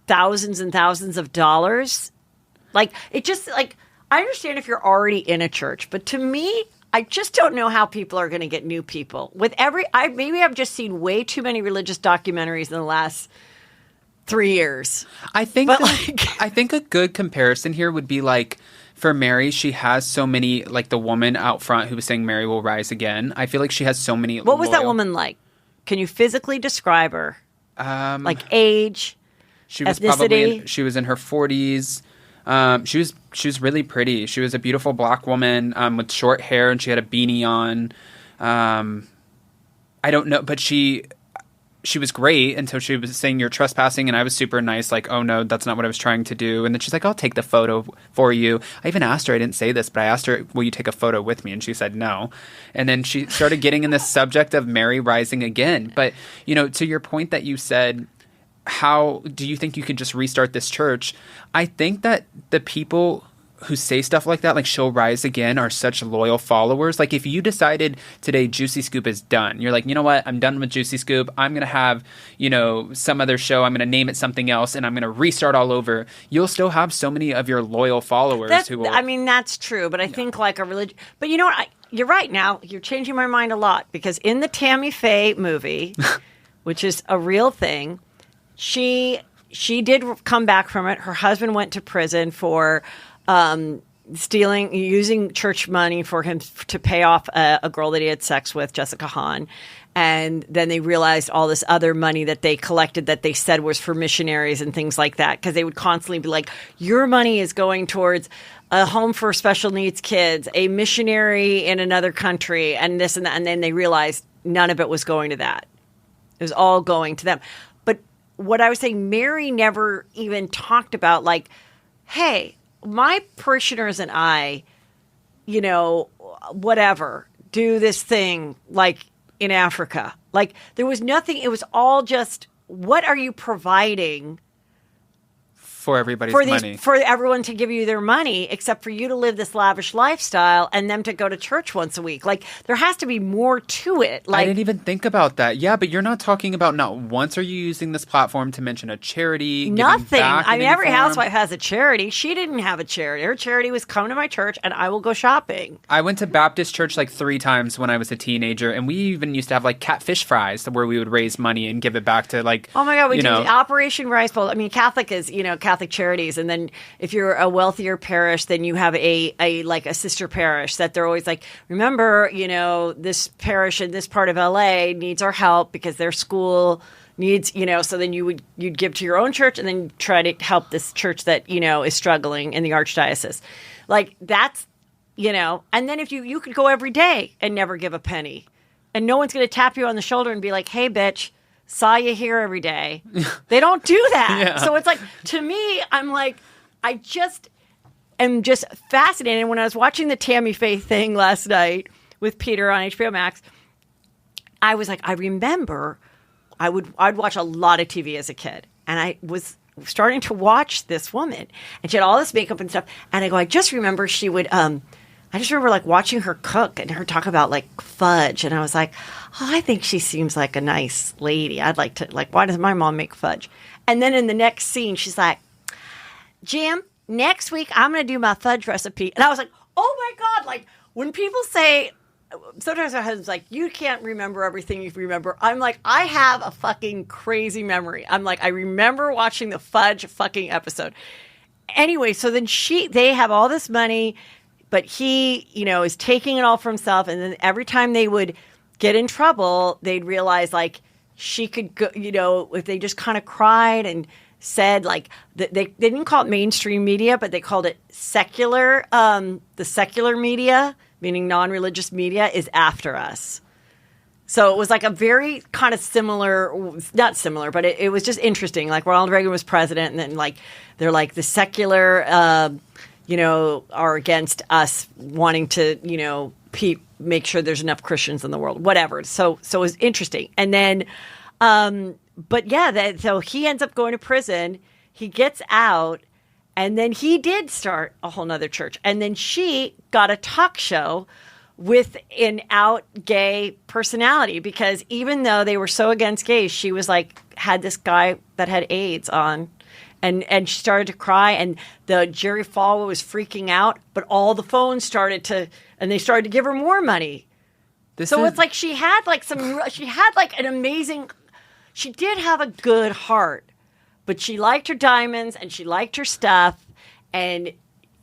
[SPEAKER 2] thousands and thousands of dollars? Like, it just like, I understand if you're already in a church, but to me, I just don't know how people are going to get new people. Maybe I've just seen way too many religious documentaries in the last 3 years.
[SPEAKER 3] I think a good comparison here would be like, for Mary, she has so many, like the woman out front who was saying Mary will rise again. I feel like she has so many.
[SPEAKER 2] What was that woman like? Can you physically describe her? Like age,
[SPEAKER 3] she was
[SPEAKER 2] ethnicity?
[SPEAKER 3] She was in her 40s. She was really pretty. She was a beautiful black woman with short hair, and she had a beanie on. I don't know, but she was great until she was saying you're trespassing, and I was super nice, like, oh no, that's not what I was trying to do. And then she's like, I'll take the photo for you. I even asked her, I didn't say this, but I asked her, will you take a photo with me? And she said no. And then she started getting in the subject of Mary rising again. But, you know, to your point that you said, how do you think you can just restart this church? I think that the people who say stuff like that, like she'll rise again, are such loyal followers. Like if you decided today Juicy Scoop is done, you're like, you know what, I'm done with Juicy Scoop. I'm going to have, you know, some other show. I'm going to name it something else and I'm going to restart all over. You'll still have so many of your loyal followers who will.
[SPEAKER 2] I mean, that's true. But I think like a religion. But you know what? You're right now. You're changing my mind a lot because in the Tammy Faith movie, which is a real thing, she did come back from it. Her husband went to prison for using church money for him to pay off a girl that he had sex with, Jessica Hahn. And then they realized all this other money that they collected that they said was for missionaries and things like that. Because they would constantly be like, your money is going towards a home for special needs kids, a missionary in another country, and this and that. And then they realized none of it was going to that. It was all going to them. But what I was saying, Mary never even talked about like, hey, my parishioners and I, you know, whatever, do this thing like in Africa. Like there was nothing. It was all just, what are you providing
[SPEAKER 3] for everybody's money,
[SPEAKER 2] for everyone to give you their money, except for you to live this lavish lifestyle and them to go to church once a week. Like there has to be more to it. Like
[SPEAKER 3] I didn't even think about that. Yeah, but you're not talking about, not once are you using this platform to mention a charity.
[SPEAKER 2] Nothing. I mean, every
[SPEAKER 3] form.
[SPEAKER 2] housewife has a charity. She didn't have a charity. Her charity was come to my church and I will go shopping.
[SPEAKER 3] I went to Baptist church like 3 times when I was a teenager, and we even used to have like catfish fries where we would raise money and give it back to like,
[SPEAKER 2] oh my God, we do Operation Rice Bowl. I mean, Catholic is, Catholic charities. And then if you're a wealthier parish, then you have a sister parish that they're always like, remember, this parish in this part of LA needs our help because their school needs, so then you'd give to your own church and then try to help this church that, is struggling in the archdiocese. Like that's, and then if you could go every day and never give a penny and no one's going to tap you on the shoulder and be like, hey, bitch, saw you here every day. They don't do that.
[SPEAKER 3] Yeah.
[SPEAKER 2] So it's like, to me, I'm like, I just am just fascinated. When I was watching the Tammy Faith thing last night with Peter on HBO Max, I was like, I remember I'd watch a lot of TV as a kid. And I was starting to watch this woman. And she had all this makeup and stuff. And I just remember she would, I just remember like watching her cook and her talk about like fudge. And I was like, oh, I think she seems like a nice lady. I'd like to, like, why does my mom make fudge? And then in the next scene, she's like, Jim, next week I'm going to do my fudge recipe. And I was like, oh my God. Like when people say, sometimes my husband's like, you can't remember everything you remember. I'm like, I have a fucking crazy memory. I'm like, I remember watching the fudge fucking episode. Anyway, so then they have all this money, but he, is taking it all for himself. And then every time they would get in trouble, they'd realize like she could go, if they just kind of cried and said like, they didn't call it mainstream media, but they called it secular. The secular media, meaning non-religious media, is after us. So it was like a very kind of similar, not similar, but it was just interesting. Like Ronald Reagan was president and then like, they're like the secular, are against us wanting to, make sure there's enough Christians in the world, whatever. So it was interesting. And then, but yeah, so he ends up going to prison. He gets out, and then he did start a whole nother church. And then she got a talk show with an out gay personality because even though they were so against gays, she was like, had this guy that had AIDS on. And she started to cry, and the Jerry Falwell was freaking out, but all the phones started to, and they started to give her more money. It's like she had an amazing, she did have a good heart, but she liked her diamonds and she liked her stuff, and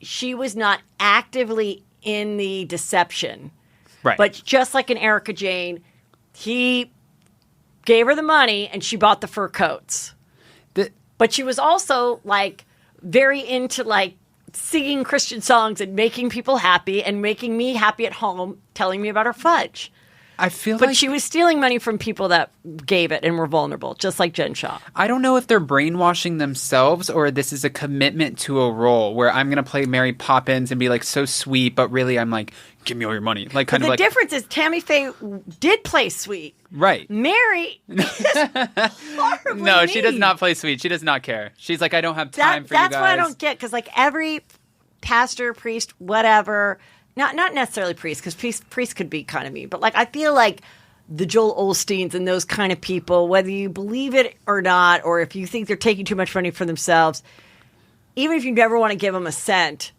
[SPEAKER 2] she was not actively in the deception.
[SPEAKER 3] Right.
[SPEAKER 2] But just like in Erika Jayne, he gave her the money and she bought the fur coats. But she was also like very into like singing Christian songs and making people happy and making me happy at home, telling me about her fudge. But she was stealing money from people that gave it and were vulnerable, just like Jen Shaw.
[SPEAKER 3] I don't know if they're brainwashing themselves or this is a commitment to a role where I'm going to play Mary Poppins and be like so sweet, but really I'm like, give me all your money. Like kind of like
[SPEAKER 2] the difference is Tammy Faith did play sweet.
[SPEAKER 3] Right.
[SPEAKER 2] Mary is horribly
[SPEAKER 3] No, she does
[SPEAKER 2] mean.
[SPEAKER 3] not play sweet. She does not care. She's like, I don't have time for you guys.
[SPEAKER 2] That's what I don't get, because like every pastor, priest, whatever, not necessarily priest, because priest could be kind of mean, but like I feel like the Joel Osteens and those kind of people, whether you believe it or not, or if you think they're taking too much money for themselves, even if you never want to give them a cent,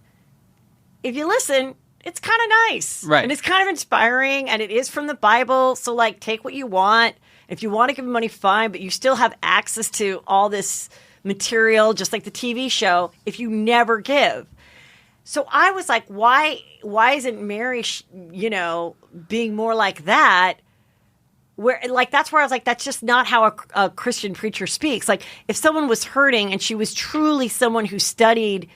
[SPEAKER 2] if you listen, it's kind of nice.
[SPEAKER 3] Right.
[SPEAKER 2] And it's kind of inspiring, and it is from the Bible, so like take what you want. If you want to give them money, fine, but you still have access to all this material, just like the TV show, if you never give. So I was like, why isn't Mary, being more like that? Where like that's where I was like, that's just not how a Christian preacher speaks. Like if someone was hurting and she was truly someone who studied,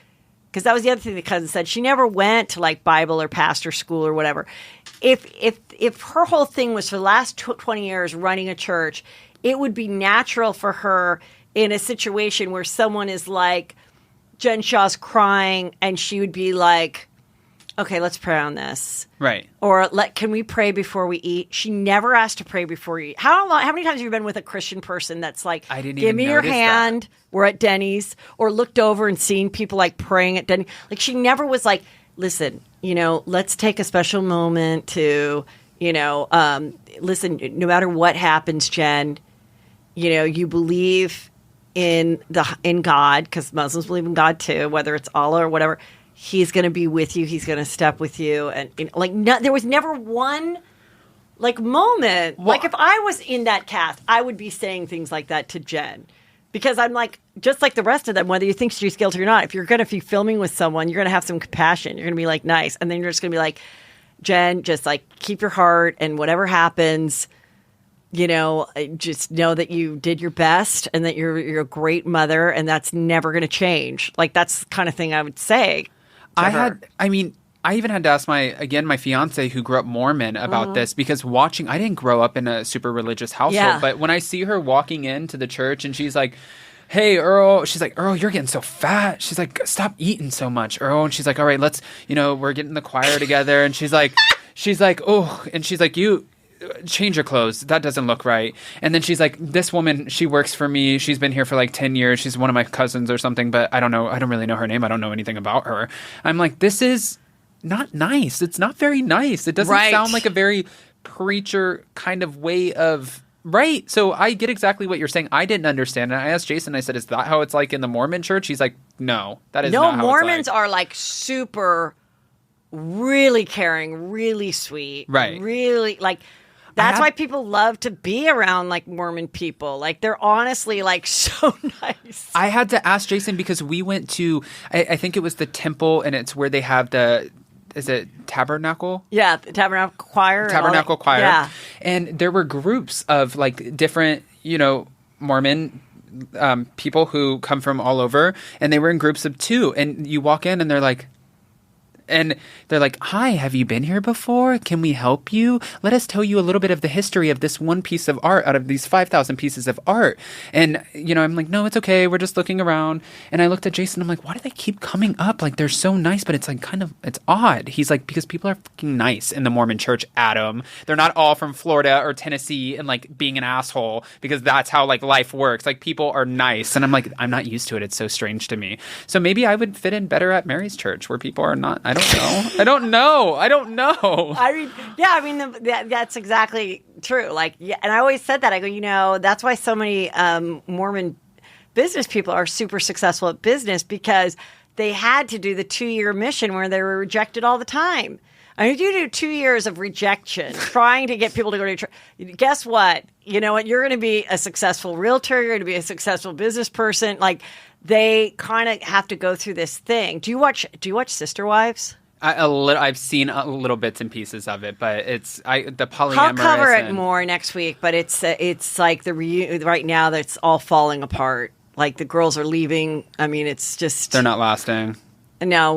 [SPEAKER 2] because that was the other thing the cousin said, she never went to like Bible or pastor school or whatever. If her whole thing was for the last 20 years running a church, it would be natural for her in a situation where someone is like, Jen Shaw's crying, and she would be like, okay, let's pray on this.
[SPEAKER 3] Right.
[SPEAKER 2] Or can we pray before we eat? She never asked to pray before you eat. How many times have you been with a Christian person that's like,
[SPEAKER 3] I didn't
[SPEAKER 2] give
[SPEAKER 3] even
[SPEAKER 2] me your
[SPEAKER 3] notice
[SPEAKER 2] hand,
[SPEAKER 3] that.
[SPEAKER 2] we're at Denny's, or looked over and seen people like praying at Denny's. Like, she never was like, listen, let's take a special moment to, listen, no matter what happens, Jen, you believe in God, because Muslims believe in God too, whether it's Allah or whatever. He's going to be with you. He's going to step with you. And there was never one moment.
[SPEAKER 3] Well,
[SPEAKER 2] if I was in that cast, I would be saying things like that to Jen, because I'm like, just like the rest of them, whether you think she's guilty or not, if you're going to be filming with someone, you're going to have some compassion. You're going to be like, nice. And then you're just going to be like, Jen, just like keep your heart, and whatever happens, just know that you did your best and that you're a great mother, and that's never going to change. Like, that's the kind of thing I would say. I
[SPEAKER 3] even had to ask my fiance, who grew up Mormon, about this, because I didn't grow up in a super religious household, but when I see her walking into the church and she's like, hey, Earl, she's like, Earl, you're getting so fat. She's like, stop eating so much, Earl. And she's like, all right, let's, we're getting the choir together. And she's like, oh, and she's like, you change your clothes. That doesn't look right. And then she's like, this woman, she works for me. She's been here for like 10 years. She's one of my cousins or something, but I don't know. I don't really know her name. I don't know anything about her. I'm like, this is not nice. It's not very nice. It doesn't sound like a very preacher kind of way of... Right. So I get exactly what you're saying. I didn't understand it. I asked Jason, I said, is that how it's like in the Mormon church? He's like, no, that is not how
[SPEAKER 2] Mormons
[SPEAKER 3] it's like.
[SPEAKER 2] are like super, really caring, really sweet.
[SPEAKER 3] Right.
[SPEAKER 2] Really, like, that's why people love to be around like Mormon people. Like, they're honestly like so nice.
[SPEAKER 3] I had to ask Jason because we went to, I think it was the temple, and it's where they have is it Tabernacle?
[SPEAKER 2] Yeah, the Tabernacle Choir.
[SPEAKER 3] Tabernacle Choir.
[SPEAKER 2] Yeah.
[SPEAKER 3] And there were groups of like different, Mormon people who come from all over, and they were in groups of 2. And you walk in and they're like, hi, have you been here before? Can we help you? Let us tell you a little bit of the history of this one piece of art out of these 5,000 pieces of art. And, I'm like, no, it's okay. We're just looking around. And I looked at Jason. I'm like, why do they keep coming up? Like, they're so nice, but it's like it's odd. He's like, because people are fucking nice in the Mormon church, Adam. They're not all from Florida or Tennessee and like being an asshole, because that's how like life works. Like, people are nice. And I'm like, I'm not used to it. It's so strange to me. So maybe I would fit in better at Mary's church, where people are not, I don't know.
[SPEAKER 2] That's exactly true. Like, yeah, and I always said that. I go, that's why so many Mormon business people are super successful at business, because they had to do the 2-year mission where they were rejected all the time. I mean, if you do 2 years of rejection, trying to get people to go to church, guess what? You know what? You're going to be a successful realtor. You're going to be a successful business person. Like, they kind of have to go through this thing. Do you watch Sister Wives?
[SPEAKER 3] I've seen a little bits and pieces of it, but the polyamorous.
[SPEAKER 2] I'll cover it more next week, but it's like right now that's all falling apart. Like, the girls are leaving. I mean, it's just
[SPEAKER 3] they're not lasting.
[SPEAKER 2] No,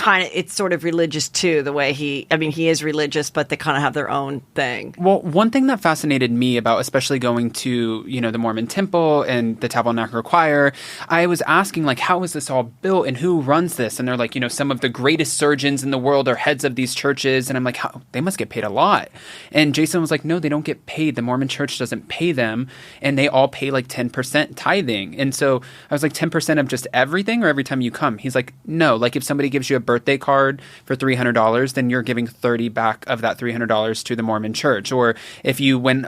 [SPEAKER 2] it's sort of religious too, the way he is religious, but they kind of have their own thing.
[SPEAKER 3] Well, one thing that fascinated me about, especially going to, the Mormon temple and the Tabernacle Choir, I was asking, like, how is this all built and who runs this? And they're like, some of the greatest surgeons in the world are heads of these churches. And I'm like, they must get paid a lot. And Jason was like, no, they don't get paid. The Mormon church doesn't pay them. And they all pay like 10% tithing. And so I was like, 10% of just everything, or every time you come? He's like, no, like, if somebody gives you a birthday card for $300, then you're giving 30 back of that $300 to the Mormon church. Or if you win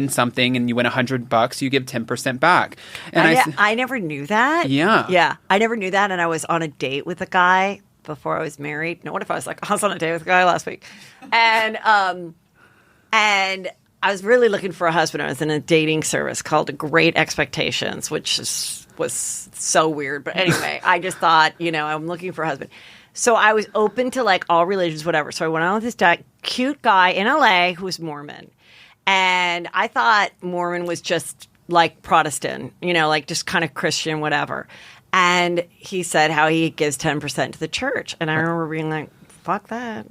[SPEAKER 3] something and you win $100, you give 10% back. And
[SPEAKER 2] I never knew that.
[SPEAKER 3] Yeah,
[SPEAKER 2] I never knew that. And I was on a date with a guy before I was married. No, what if I was like, I was on a date with a guy last week, and I was really looking for a husband. I was in a dating service called Great Expectations, which was so weird. But anyway, I just thought, I'm looking for a husband. So I was open to like all religions, whatever. So I went on with this cute guy in LA who was Mormon. And I thought Mormon was just like Protestant, like just kind of Christian, whatever. And he said how he gives 10% to the church. And I remember being like, fuck that.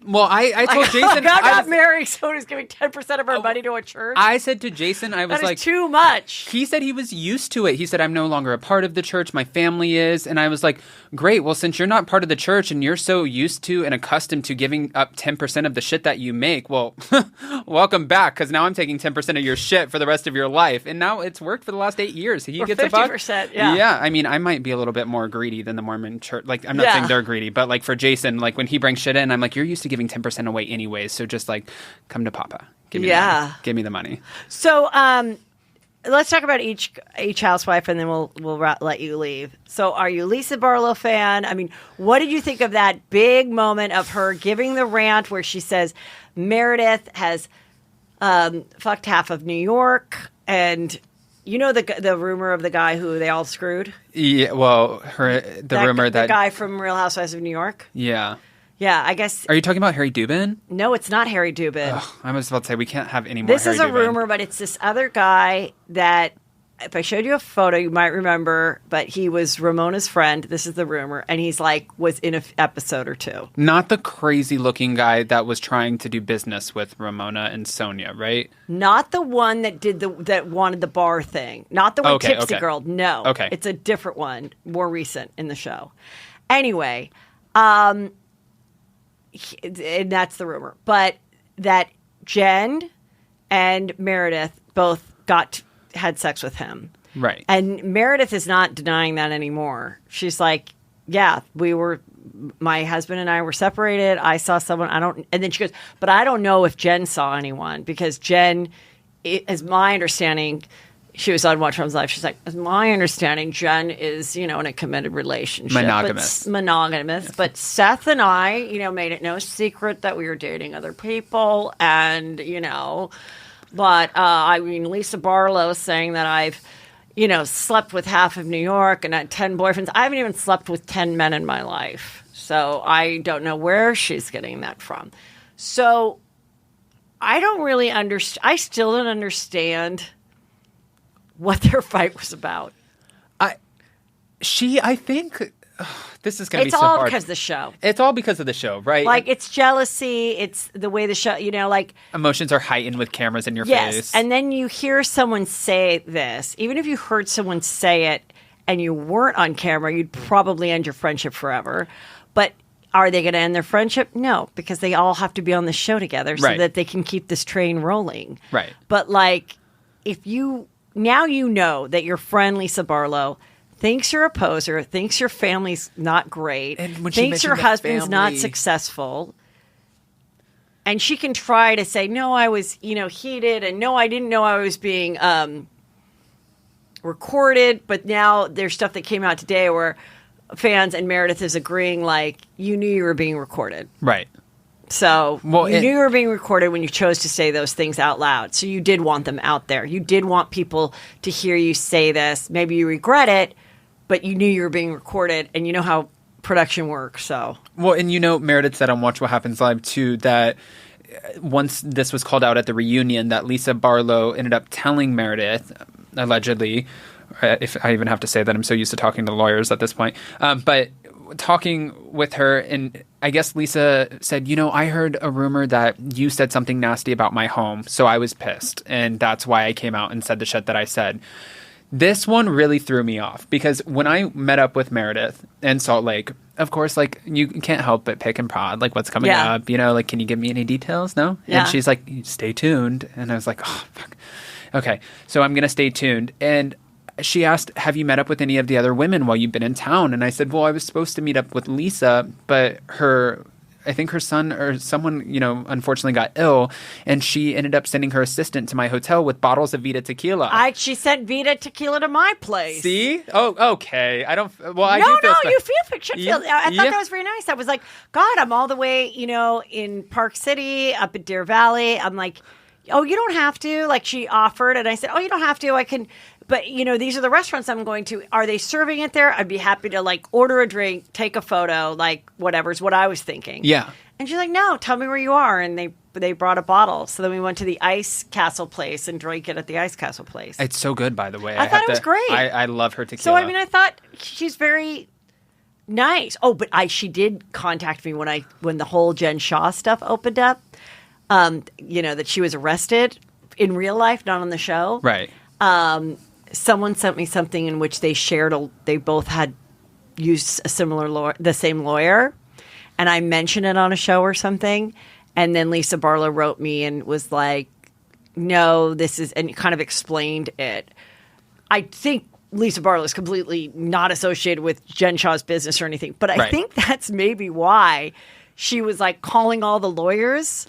[SPEAKER 3] Well, I told Jason...
[SPEAKER 2] I got married, someone who's giving 10% of her money to a church.
[SPEAKER 3] I said to Jason, I was
[SPEAKER 2] that is too much.
[SPEAKER 3] He said he was used to it. He said, I'm no longer a part of the church. My family is. And I was like, great. Well, since you're not part of the church and you're so used to and accustomed to giving up 10% of the shit that you make, well, welcome back, because now I'm taking 10% of your shit for the rest of your life. And now it's worked for the last 8 years. He gets
[SPEAKER 2] 50%, yeah.
[SPEAKER 3] Yeah, I mean, I might be a little bit more greedy than the Mormon church. Like, I'm not saying they're greedy, but like for Jason, like when he brings shit in, I'm like, you're used to giving 10% away anyways, so just like come to Papa. Give me the money. Give me the money.
[SPEAKER 2] So let's talk about each housewife, and then we'll let you leave. So are you a Lisa Barlow fan? I mean, what did you think of that big moment of her giving the rant where she says Meredith has fucked half of New York, and you know the rumor of the guy who they all screwed?
[SPEAKER 3] Yeah, well, the
[SPEAKER 2] guy from Real Housewives of New York?
[SPEAKER 3] Yeah.
[SPEAKER 2] Yeah, I guess.
[SPEAKER 3] Are you talking about Harry Dubin?
[SPEAKER 2] No, it's not Harry Dubin.
[SPEAKER 3] Ugh, I was about to say, we can't have any more
[SPEAKER 2] This
[SPEAKER 3] Harry
[SPEAKER 2] is a
[SPEAKER 3] Dubin.
[SPEAKER 2] rumor, but it's this other guy that, if I showed you a photo, you might remember, but he was Ramona's friend. This is the rumor. And he's was in an episode or two.
[SPEAKER 3] Not the crazy looking guy that was trying to do business with Ramona and Sonia, right?
[SPEAKER 2] Not the one that that wanted the bar thing. Not the one tipsy girl. No.
[SPEAKER 3] Okay.
[SPEAKER 2] It's a different one, more recent in the show. Anyway, and that's the rumor. But that Jen and Meredith both had sex with him.
[SPEAKER 3] Right.
[SPEAKER 2] And Meredith is not denying that anymore. She's like, yeah, my husband and I were separated. I saw someone, and then she goes, but I don't know if Jen saw anyone, because Jen, is my understanding, she was on Watch Home's Life. She's like, as my understanding, Jen is, in a committed relationship.
[SPEAKER 3] Monogamous.
[SPEAKER 2] Yes. But Seth and I, made it no secret that we were dating other people. And, but Lisa Barlow saying that I've, slept with half of New York and had 10 boyfriends. I haven't even slept with 10 men in my life. So I don't know where she's getting that from. So I don't really understand. I still don't understand what their fight was about.
[SPEAKER 3] I think this is going to be so
[SPEAKER 2] It's
[SPEAKER 3] hard.
[SPEAKER 2] all because of the show.
[SPEAKER 3] It's all because of the show, right?
[SPEAKER 2] Like, it's jealousy. It's the way the show,
[SPEAKER 3] emotions are heightened with cameras in your
[SPEAKER 2] yes,
[SPEAKER 3] face.
[SPEAKER 2] And then you hear someone say this. Even if you heard someone say it and you weren't on camera, you'd probably end your friendship forever. But are they going to end their friendship? No, because they all have to be on the show together so that they can keep this train rolling.
[SPEAKER 3] Right.
[SPEAKER 2] But, if you... Now you know that your friend Lisa Barlow thinks you're a poser, thinks your family's not great, thinks your husband's not successful. And she can try to say, no, I was, heated, and no, I didn't know I was being recorded. But now there's stuff that came out today where fans and Meredith is agreeing, you knew you were being recorded.
[SPEAKER 3] Right.
[SPEAKER 2] So you knew you were being recorded when you chose to say those things out loud. So you did want them out there. You did want people to hear you say this. Maybe you regret it, but you knew you were being recorded, and you know how production works. So
[SPEAKER 3] and Meredith said on Watch What Happens Live too that once this was called out at the reunion, that Lisa Barlow ended up telling Meredith, allegedly, if I even have to say that, I'm so used to talking to lawyers at this point, but talking with her, and I guess Lisa said, I heard a rumor that you said something nasty about my home, so I was pissed, and that's why I came out and said the shit that I said. This one really threw me off, because when I met up with Meredith in Salt Lake, of course, you can't help but pick and prod, what's coming up, can you give me any details? No?
[SPEAKER 2] Yeah.
[SPEAKER 3] And she's like, stay tuned. And I was like, oh, fuck. Okay, so I'm going to stay tuned. And she asked, have you met up with any of the other women while you've been in town? And I said, well, I was supposed to meet up with Lisa, but I think her son or someone, unfortunately got ill, and she ended up sending her assistant to my hotel with bottles of Vida tequila.
[SPEAKER 2] She sent Vida tequila to my place.
[SPEAKER 3] See? Oh, okay. I don't, well, I
[SPEAKER 2] no,
[SPEAKER 3] do feel...
[SPEAKER 2] No, you should feel... I thought that was very nice. I was like, God, I'm all the way, in Park City, up at Deer Valley. I'm like, oh, you don't have to. She offered, and I said, oh, you don't have to. I can... But, these are the restaurants I'm going to. Are they serving it there? I'd be happy to, order a drink, take a photo, whatever's what I was thinking.
[SPEAKER 3] Yeah.
[SPEAKER 2] And she's like, no, tell me where you are. And they brought a bottle. So then we went to the Ice Castle place and drank it at the Ice Castle place.
[SPEAKER 3] It's so good, by the way.
[SPEAKER 2] I thought it was great.
[SPEAKER 3] I love her tequila.
[SPEAKER 2] So, I thought she's very Nice. Oh, but she did contact me when the whole Jen Shah stuff opened up. That she was arrested in real life, not on the show.
[SPEAKER 3] Right.
[SPEAKER 2] Someone sent me something in which they shared. They both had used the same lawyer, and I mentioned it on a show or something. And then Lisa Barlow wrote me and was like, "No, this is," and kind of explained it. I think Lisa Barlow is completely not associated with Jen Shah's business or anything, but I think that's maybe why she was like calling all the lawyers,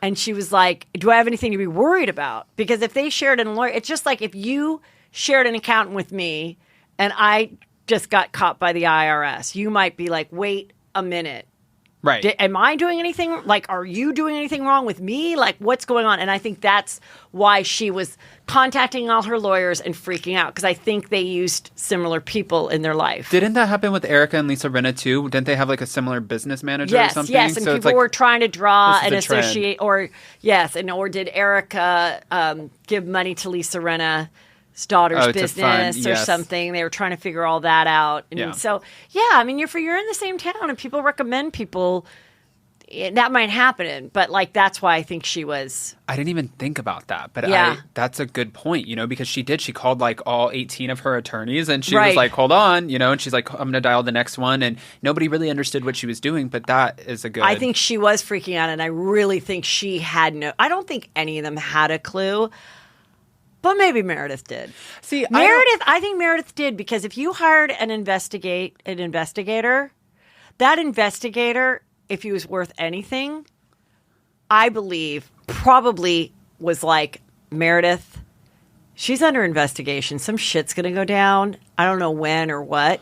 [SPEAKER 2] and she was like, "Do I have anything to be worried about?" Because if they shared a lawyer, it's just like if you shared an accountant with me and I just got caught by the IRS, you might be like, "Wait a minute.
[SPEAKER 3] Right.
[SPEAKER 2] Am I doing anything? Like, are you doing anything wrong with me? Like, what's going on?" And I think that's why she was contacting all her lawyers and freaking out, because I think they used similar people in their life.
[SPEAKER 3] Didn't that happen with Erika and Lisa Rinna too? Didn't they have like a similar business manager or something?
[SPEAKER 2] Yes, and
[SPEAKER 3] so
[SPEAKER 2] people were trying to draw and associate,
[SPEAKER 3] trend.
[SPEAKER 2] or did Erika give money to Lisa Rinna's daughter's business or something? They were trying to figure all that out. And so, I mean, you're in the same town and people recommend people. That might happen, but like that's why I think she was.
[SPEAKER 3] I didn't even think about that, but that's a good point, because she called like all 18 of her attorneys and she was like, "Hold on," and she's like, "I'm going to dial the next one," and nobody really understood what she was doing, but that is a good.
[SPEAKER 2] I think she was freaking out, and I really think she had I don't think any of them had a clue. But maybe Meredith did.
[SPEAKER 3] See,
[SPEAKER 2] I think Meredith did, because if you hired an investigator, that investigator, if he was worth anything, I believe probably was like, "Meredith, she's under investigation. Some shit's going to go down. I don't know when or what,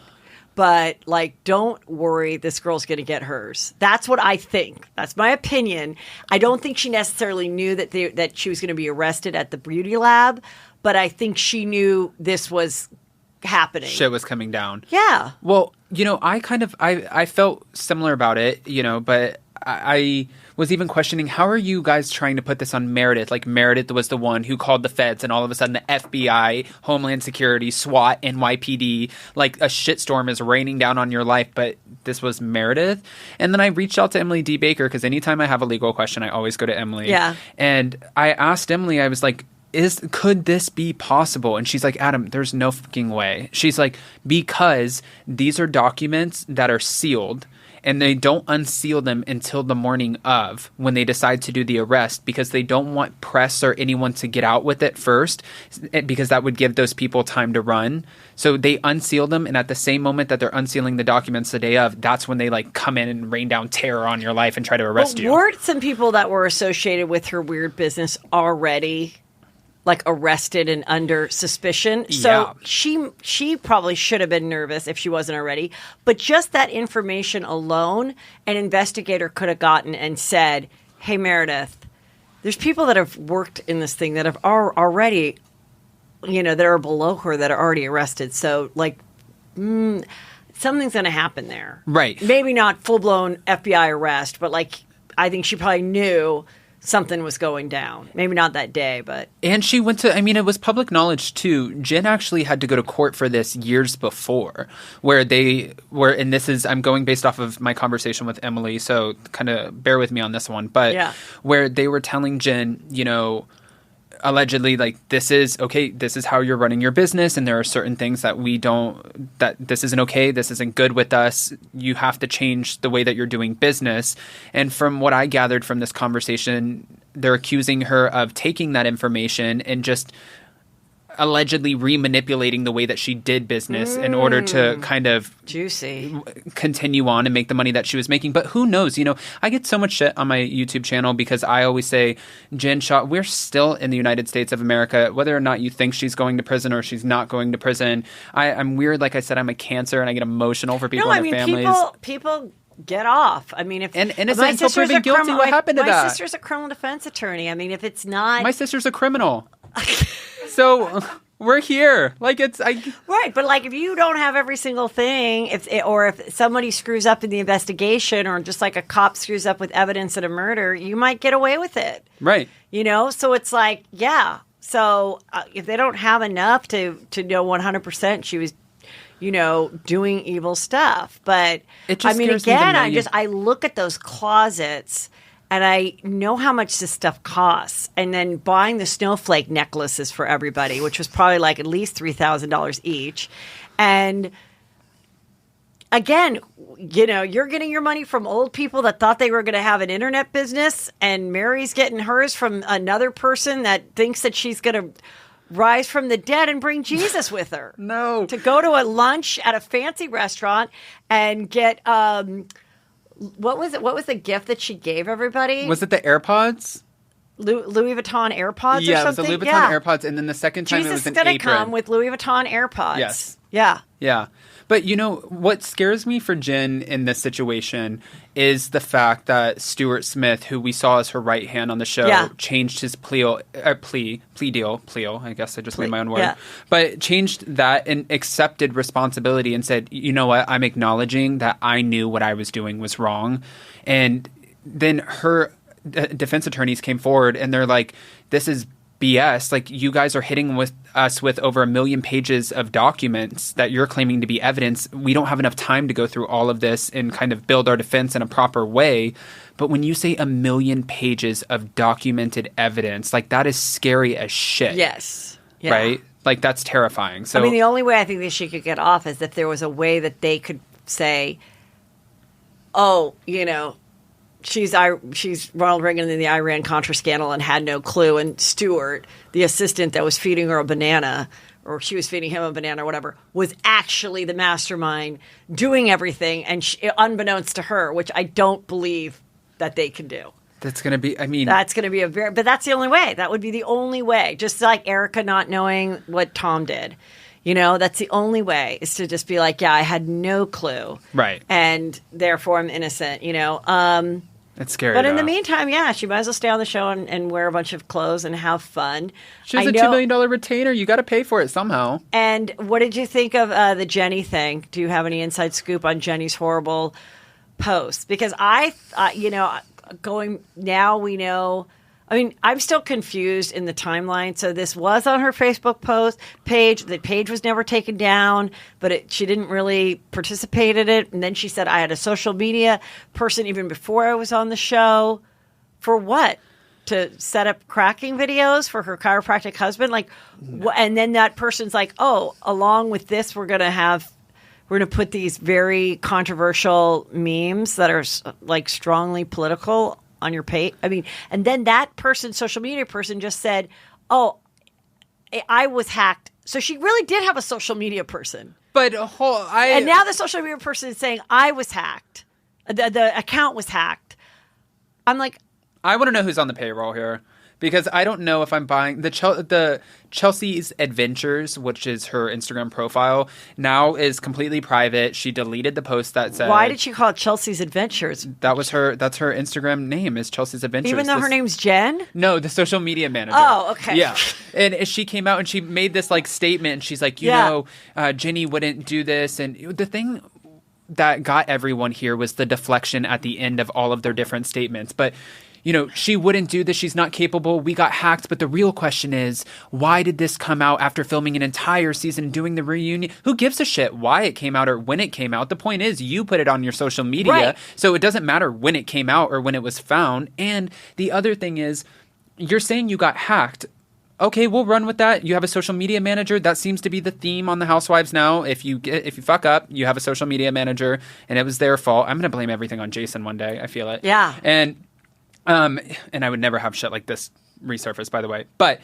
[SPEAKER 2] but like, don't worry. This girl's going to get hers." That's what I think. That's my opinion. I don't think she necessarily knew that she was going to be arrested at the beauty lab, but I think she knew this was happening.
[SPEAKER 3] Shit was coming down.
[SPEAKER 2] Yeah.
[SPEAKER 3] Well, I felt similar about it, but I was even questioning, how are you guys trying to put this on Meredith? Like, Meredith was the one who called the feds, and all of a sudden the FBI, Homeland Security, SWAT, NYPD, like a shitstorm is raining down on your life, but this was Meredith. And then I reached out to Emily D. Baker, because anytime I have a legal question, I always go to Emily.
[SPEAKER 2] Yeah.
[SPEAKER 3] And I asked Emily, I was like, could this be possible? And she's like, "Adam, there's no fucking way." She's like, "Because these are documents that are sealed, and they don't unseal them until the morning of, when they decide to do the arrest, because they don't want press or anyone to get out with it first, because that would give those people time to run. So they unseal them, and at the same moment that they're unsealing the documents the day of, that's when they like come in and rain down terror on your life and try to arrest you."
[SPEAKER 2] Weren't some people that were associated with her weird business already like arrested and under suspicion? So she probably should have been nervous if she wasn't already. But just that information alone, an investigator could have gotten and said, "Hey, Meredith, there's people that have worked in this thing that are already, that are below her that are already arrested. So like, something's going to happen there."
[SPEAKER 3] Right.
[SPEAKER 2] Maybe not full-blown FBI arrest, but like, I think she probably knew something was going down. Maybe not that day, but...
[SPEAKER 3] And she went to... I mean, it was public knowledge, too. Jen actually had to go to court for this years before, where they were... And this is... I'm going based off of my conversation with Emily, so kind of bear with me on this one. But where they were telling Jen, allegedly, like, this is how you're running your business, and there are certain things that that this isn't okay, this isn't good with us, you have to change the way that you're doing business. And from what I gathered from this conversation, they're accusing her of taking that information and just allegedly remanipulating the way that she did business in order to kind of continue on and make the money that she was making. But who knows? I get so much shit on my YouTube channel because I always say, Jen Shah, we're still in the United States of America, whether or not you think she's going to prison or she's not going to prison. I'm weird. Like I said, I'm a Cancer and I get emotional for people and their families.
[SPEAKER 2] People get off. I mean, if
[SPEAKER 3] innocent until proven guilty, what happened to that?
[SPEAKER 2] My sister's a criminal defense attorney. I mean, if it's not...
[SPEAKER 3] My sister's a criminal. So we're here. Like
[SPEAKER 2] right, but like if you don't have every single thing, if somebody screws up in the investigation, or just like a cop screws up with evidence at a murder, you might get away with it.
[SPEAKER 3] Right.
[SPEAKER 2] So it's like, So if they don't have enough to know 100% she was, doing evil stuff. But
[SPEAKER 3] It just
[SPEAKER 2] I mean,
[SPEAKER 3] scares me the
[SPEAKER 2] again, I
[SPEAKER 3] million-
[SPEAKER 2] look at those closets and I know how much this stuff costs. And then buying the snowflake necklaces for everybody, which was probably like at least $3,000 each. And again, you're getting your money from old people that thought they were going to have an internet business, and Mary's getting hers from another person that thinks that she's going to rise from the dead and bring Jesus with her.
[SPEAKER 3] No.
[SPEAKER 2] To go to a lunch at a fancy restaurant and get what was it? What was the gift that she gave everybody?
[SPEAKER 3] Was it the AirPods?
[SPEAKER 2] Louis Vuitton AirPods or something?
[SPEAKER 3] Yeah, it was the Louis Vuitton AirPods, and then the second time
[SPEAKER 2] Jesus
[SPEAKER 3] it was an
[SPEAKER 2] is going to
[SPEAKER 3] apron.
[SPEAKER 2] come with Louis Vuitton AirPods.
[SPEAKER 3] Yes.
[SPEAKER 2] Yeah.
[SPEAKER 3] Yeah. But what scares me for Jen in this situation is the fact that Stuart Smith, who we saw as her right hand on the show, changed his plea deal. I guess I just made my own word.
[SPEAKER 2] Yeah.
[SPEAKER 3] But changed that and accepted responsibility and said, you know what, I'm acknowledging that I knew what I was doing was wrong. And then her defense attorneys came forward and they're like, this is BS. Like, you guys are hitting us with over 1 million pages of documents that you're claiming to be evidence. We don't have enough time to go through all of this and kind of build our defense in a proper way. But when you say 1 million pages of documented evidence, like, that is scary as shit.
[SPEAKER 2] Yes. Yeah.
[SPEAKER 3] Right? Like, that's terrifying. So,
[SPEAKER 2] I mean, the only way I think that she could get off is if there was a way that they could say, oh, she's Ronald Reagan in the Iran-Contra scandal and had no clue. And Stuart, the assistant that was feeding her a banana, or she was feeding him a banana or whatever, was actually the mastermind doing everything, and unbeknownst to her, which I don't believe that they can do.
[SPEAKER 3] that's going to be,
[SPEAKER 2] That's going to be but that's the only way. That would be the only way. Just like Erika not knowing what Tom did. That's the only way, is to just be like, yeah, I had no clue.
[SPEAKER 3] Right.
[SPEAKER 2] And therefore I'm innocent,
[SPEAKER 3] It's scary.
[SPEAKER 2] But in
[SPEAKER 3] though.
[SPEAKER 2] the meantime, she might as well stay on the show and wear a bunch of clothes and have fun.
[SPEAKER 3] She has a $2 million retainer. You got to pay for it somehow.
[SPEAKER 2] And what did you think of the Jenny thing? Do you have any inside scoop on Jenny's horrible post? Because going now, we know. I mean, I'm still confused in the timeline. So this was on her Facebook page. The page was never taken down, but she didn't really participate in it. And then she said, I had a social media person even before I was on the show. For what? To set up cracking videos for her chiropractic husband? Like, and then that person's like, oh, along with this, we're going to put these very controversial memes that are like strongly political on your page. I mean, and then that person, social media person, just said, oh, I was hacked. So she really did have a social media person.
[SPEAKER 3] But
[SPEAKER 2] and now the social media person is saying, I was hacked. The account was hacked. I'm like,
[SPEAKER 3] I want to know who's on the payroll here, because I don't know if I'm buying the Chelsea's Adventures, which is her Instagram profile, now is completely private. She deleted the post that said,
[SPEAKER 2] why did she call it Chelsea's Adventures?
[SPEAKER 3] That's her Instagram name, is Chelsea's Adventures.
[SPEAKER 2] Even though her name's Jen?
[SPEAKER 3] No, the social media manager.
[SPEAKER 2] Oh, okay.
[SPEAKER 3] Yeah. And she came out and she made this like statement, and she's like, Jenny wouldn't do this. And the thing that got everyone here was the deflection at the end of all of their different statements. But she wouldn't do this. She's not capable. We got hacked. But the real question is, why did this come out after filming an entire season, doing the reunion? Who gives a shit why it came out or when it came out? The point is, you put it on your social media.
[SPEAKER 2] Right.
[SPEAKER 3] So it doesn't matter when it came out or when it was found. And the other thing is, you're saying you got hacked. Okay, we'll run with that. You have a social media manager. That seems to be the theme on the Housewives now. If you fuck up, you have a social media manager, and it was their fault. I'm going to blame everything on Jason one day. I feel it.
[SPEAKER 2] Yeah.
[SPEAKER 3] And I would never have shit like this resurface, by the way. But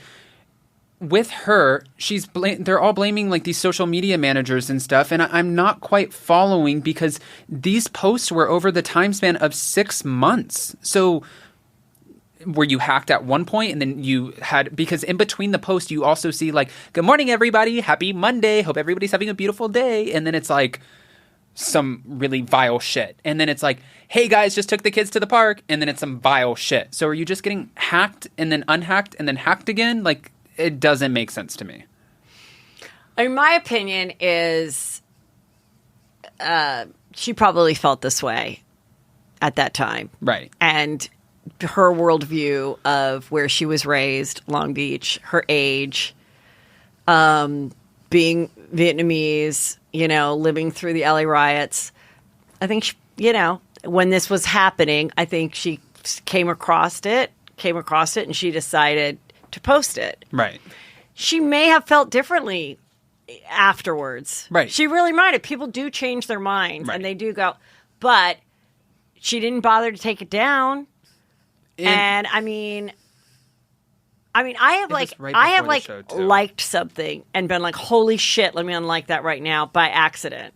[SPEAKER 3] with her, they're all blaming like these social media managers and stuff, and I'm not quite following, because these posts were over the time span of 6 months. So were you hacked at one point, and then because in between the post you also see like, good morning everybody, happy Monday, hope everybody's having a beautiful day, and then it's like some really vile shit. And then it's like, hey guys, just took the kids to the park, and then it's some vile shit. So are you just getting hacked and then unhacked and then hacked again? Like, it doesn't make sense to me.
[SPEAKER 2] I mean, my opinion is she probably felt this way at that time.
[SPEAKER 3] Right.
[SPEAKER 2] And her worldview of where she was raised, Long Beach, her age, being Vietnamese, living through the LA riots. I think, when this was happening, I think she came across it, and she decided to post it.
[SPEAKER 3] Right.
[SPEAKER 2] She may have felt differently afterwards.
[SPEAKER 3] Right.
[SPEAKER 2] She really might have. People do change their minds,
[SPEAKER 3] right.
[SPEAKER 2] and they do go, but she didn't bother to take it down. And I mean, I have liked something and been like, holy shit, let me unlike that right now by accident.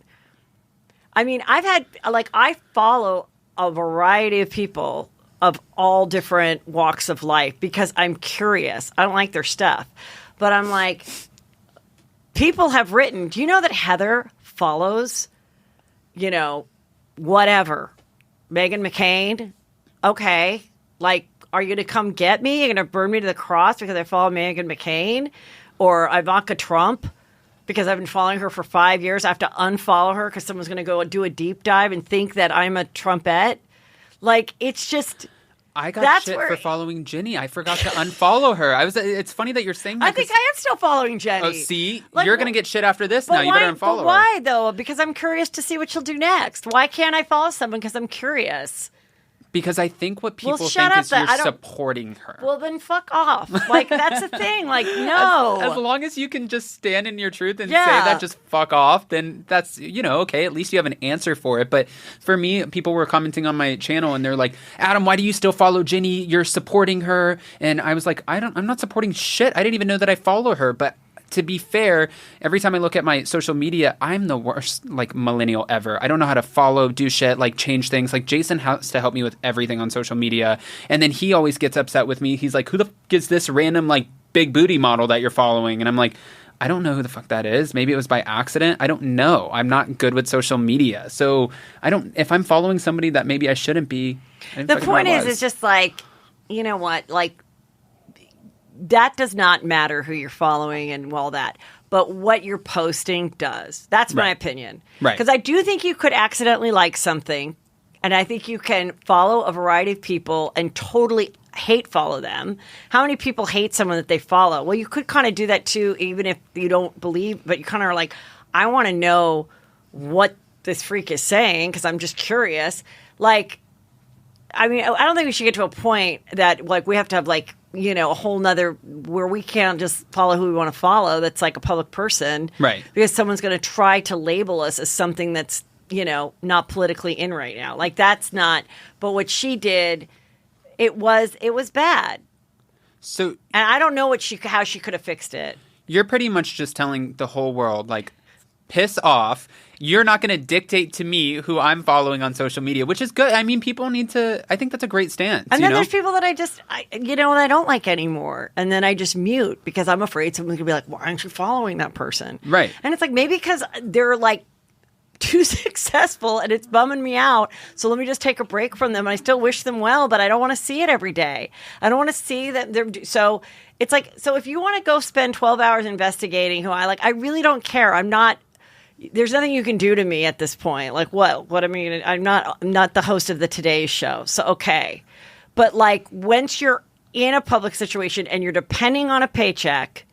[SPEAKER 2] I mean, I follow a variety of people of all different walks of life because I'm curious. I don't like their stuff. But I'm like, people have written, do you know that Heather follows, whatever, Meghan McCain? Okay. Like, are you going to come get me? You're going to burn me to the cross because I follow Meghan McCain? Or Ivanka Trump? Because I've been following her for 5 years. I have to unfollow her because someone's going to go do a deep dive and think that I'm a Trumpette. Like, it's just...
[SPEAKER 3] I got shit for following Jenny. I forgot to unfollow her. It's funny that you're saying that.
[SPEAKER 2] I think I am still following Jenny.
[SPEAKER 3] Oh, see? You're going to get shit after this now. You better unfollow her.
[SPEAKER 2] Why, though? Because I'm curious to see what she'll do next. Why can't I follow someone? Because I'm curious.
[SPEAKER 3] Because I think what people think is you're supporting her.
[SPEAKER 2] Well, then fuck off. Like, that's the thing. Like, no.
[SPEAKER 3] As long as you can just stand in your truth and say that, just fuck off, then that's, okay, at least you have an answer for it. But for me, people were commenting on my channel and they're like, Adam, why do you still follow Jenny? You're supporting her. And I was like, I'm not supporting shit. I didn't even know that I follow her. But to be fair, every time I look at my social media, I'm the worst millennial ever. I don't know how to follow, do shit, change things. Jason has to help me with everything on social media, and then he always gets upset with me. He's like, "Who the fuck is this random big booty model that you're following?" And I'm like, I don't know who the fuck that is. Maybe it was by accident. I don't know. I'm not good with social media, so if I'm following somebody that maybe I shouldn't be.
[SPEAKER 2] The point is, it's just you know what, that does not matter who you're following and all that. But what you're posting does. That's my opinion.
[SPEAKER 3] Right.
[SPEAKER 2] Because I do think you could accidentally like something. And I think you can follow a variety of people and totally hate follow them. How many people hate someone that they follow? Well, you could kind of do that too, even if you don't believe. But you kind of are like, I want to know what this freak is saying because I'm just curious. I don't think we should get to a point that we have to have a whole nother where we can't just follow who we want to follow. That's a public person,
[SPEAKER 3] right? Because
[SPEAKER 2] someone's going to try to label us as something that's not politically in right now. That's not. But what she did, it was bad.
[SPEAKER 3] So,
[SPEAKER 2] and I don't know how she could have fixed it.
[SPEAKER 3] You're pretty much just telling the whole world piss off. You're not going to dictate to me who I'm following on social media, which is good. I mean, people need to. I think that's a great stance.
[SPEAKER 2] And then there's people that I don't like anymore, and then I just mute because I'm afraid someone's going to be like, "Why aren't you following that person?"
[SPEAKER 3] Right.
[SPEAKER 2] And it's maybe because they're too successful and it's bumming me out. So let me just take a break from them. I still wish them well, but I don't want to see it every day. I don't want to see that they're so. It's so if you want to go spend 12 hours investigating who I really don't care. I'm not. There's nothing you can do to me at this point. What I mean, I'm not the host of the Today Show. So, okay. But once you're in a public situation and you're depending on a paycheck,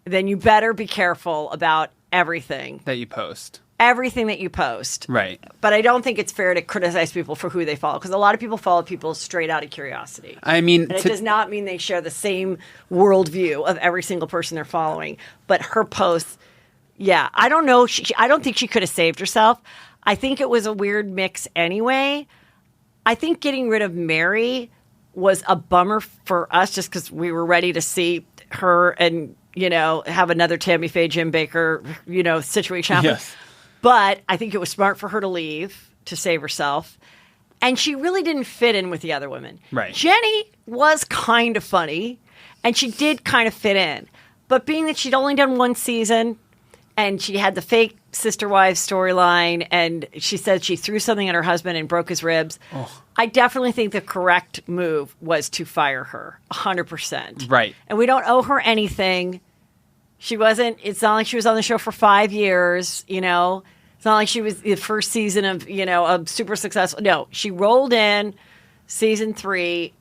[SPEAKER 2] then you better be careful about everything.
[SPEAKER 3] That you post.
[SPEAKER 2] Everything that you post.
[SPEAKER 3] Right.
[SPEAKER 2] But I don't think it's fair to criticize people for who they follow because a lot of people follow people straight out of curiosity.
[SPEAKER 3] I mean,
[SPEAKER 2] and it does not mean they share the same worldview of every single person they're following. But her posts... Yeah, I don't know. I don't think she could have saved herself. I think it was a weird mix anyway. I think getting rid of Mary was a bummer for us just because we were ready to see her and, have another Tammy Faith, Jim Baker, situation happen.
[SPEAKER 3] Yes.
[SPEAKER 2] But I think it was smart for her to leave to save herself. And she really didn't fit in with the other women.
[SPEAKER 3] Right.
[SPEAKER 2] Jenny was kind of funny, and she did kind of fit in. But being that she'd only done one season... And she had the fake sister wives storyline, and she said she threw something at her husband and broke his ribs. Oh. I definitely think the correct move was to fire her, 100%.
[SPEAKER 3] Right.
[SPEAKER 2] And we don't owe her anything. It's not like she was on the show for 5 years, It's not like she was the first season of, a super successful. No, she rolled in season 3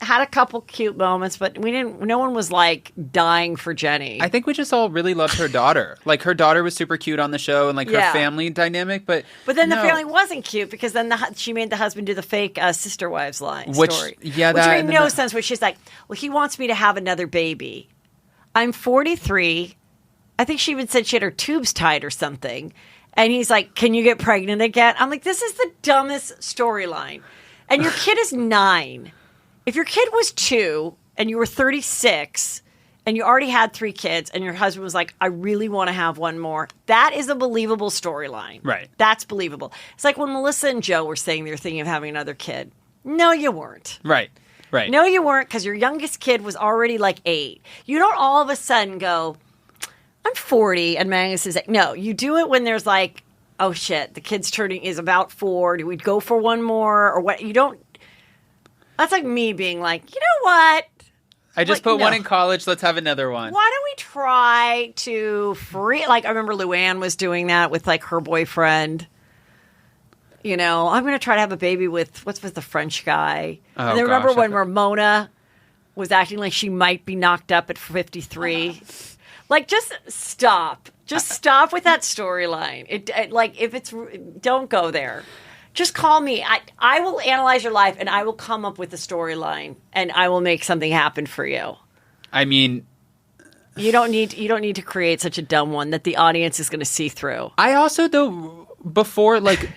[SPEAKER 2] had a couple cute moments, but no one was like dying for Jenny.
[SPEAKER 3] I think we just all really loved her daughter. Like her daughter was super cute on the show and like her family dynamic, but
[SPEAKER 2] then the family wasn't cute because then she made the husband do the fake sister wives line story.
[SPEAKER 3] Which
[SPEAKER 2] made no sense. Where she's like, well, he wants me to have another baby. I'm 43. I think she even said she had her tubes tied or something. And he's like, can you get pregnant again? I'm like, this is the dumbest storyline. And your kid is 9. If your kid was 2 and you were 36 and you already had 3 kids and your husband was like, I really want to have one more, that is a believable storyline.
[SPEAKER 3] Right.
[SPEAKER 2] That's believable. It's like when Melissa and Joe were saying they were thinking of having another kid. No, you weren't.
[SPEAKER 3] Right.
[SPEAKER 2] No, you weren't, because your youngest kid was already like 8. You don't all of a sudden go, I'm 40, and Magnus is like, no, you do it when there's like, oh shit, the kid's is about 4. Do we go for one more or what? You don't. That's like me being like, you know what?
[SPEAKER 3] I just put one in college. Let's have another one.
[SPEAKER 2] Why don't we try to like I remember Luann was doing that with like her boyfriend. You know, I'm going to try to have a baby with what's with the French guy.
[SPEAKER 3] Oh,
[SPEAKER 2] and then remember when Ramona was acting like she might be knocked up at 53. Like, just stop. Just stop with that storyline. Don't go there. Just call me. I will analyze your life, and I will come up with a storyline, and I will make something happen for you.
[SPEAKER 3] I mean,
[SPEAKER 2] you don't need to create such a dumb one that the audience is going to see through.
[SPEAKER 3] I also, though, before, like,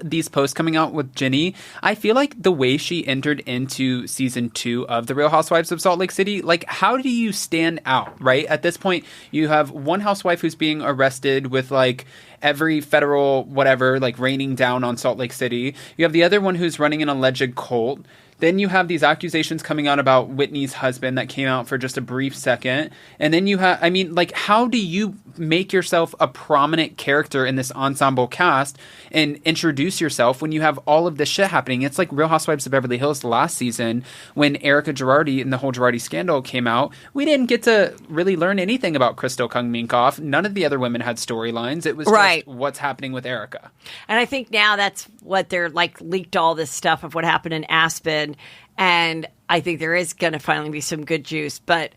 [SPEAKER 3] these posts coming out with Ginny, I feel like the way she entered into season 2 of The Real Housewives of Salt Lake City, like, how do you stand out, right? At this point, you have one housewife who's being arrested with, like, every federal whatever, like, raining down on Salt Lake City. You have the other one who's running an alleged cult. Then you have these accusations coming out about Whitney's husband that came out for just a brief second. And then you have, I mean, like, how do you make yourself a prominent character in this ensemble cast and introduce yourself when you have all of this shit happening? It's like Real Housewives of Beverly Hills last season when Erika Girardi and the whole Girardi scandal came out. We didn't get to really learn anything about Crystal Kung Minkoff. None of the other women had storylines. It was just what's happening with Erika.
[SPEAKER 2] And I think now that's what they're like leaked all this stuff of what happened in Aspen. And I think there is going to finally be some good juice. But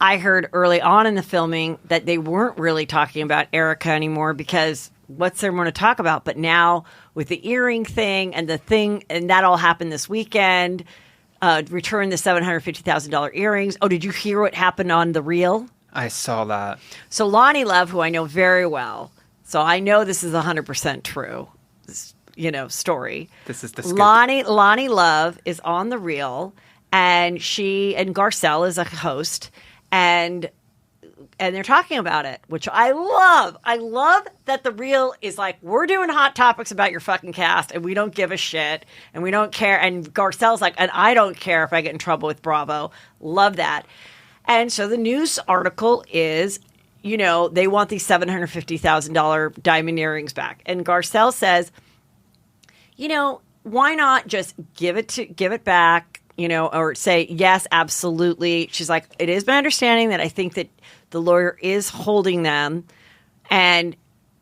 [SPEAKER 2] I heard early on in the filming that they weren't really talking about Erika anymore because what's there more to talk about? But now with the earring thing and that all happened this weekend, return the $750,000 earrings. Oh, did you hear what happened on The Real?
[SPEAKER 3] I saw that.
[SPEAKER 2] So Loni Love, who I know very well, so I know this is 100% true, story.
[SPEAKER 3] This is the
[SPEAKER 2] Loni Love is on The Real, and Garcelle is a host, and they're talking about it, which I love. I love that The Real is like, we're doing hot topics about your fucking cast, and we don't give a shit, and we don't care. And Garcelle's like, and I don't care if I get in trouble with Bravo. Love that. And so the news article is, they want these $750,000 diamond earrings back. And Garcelle says, why not just give it back, or say, yes, absolutely. She's like, it is my understanding that I think that the lawyer is holding them. And,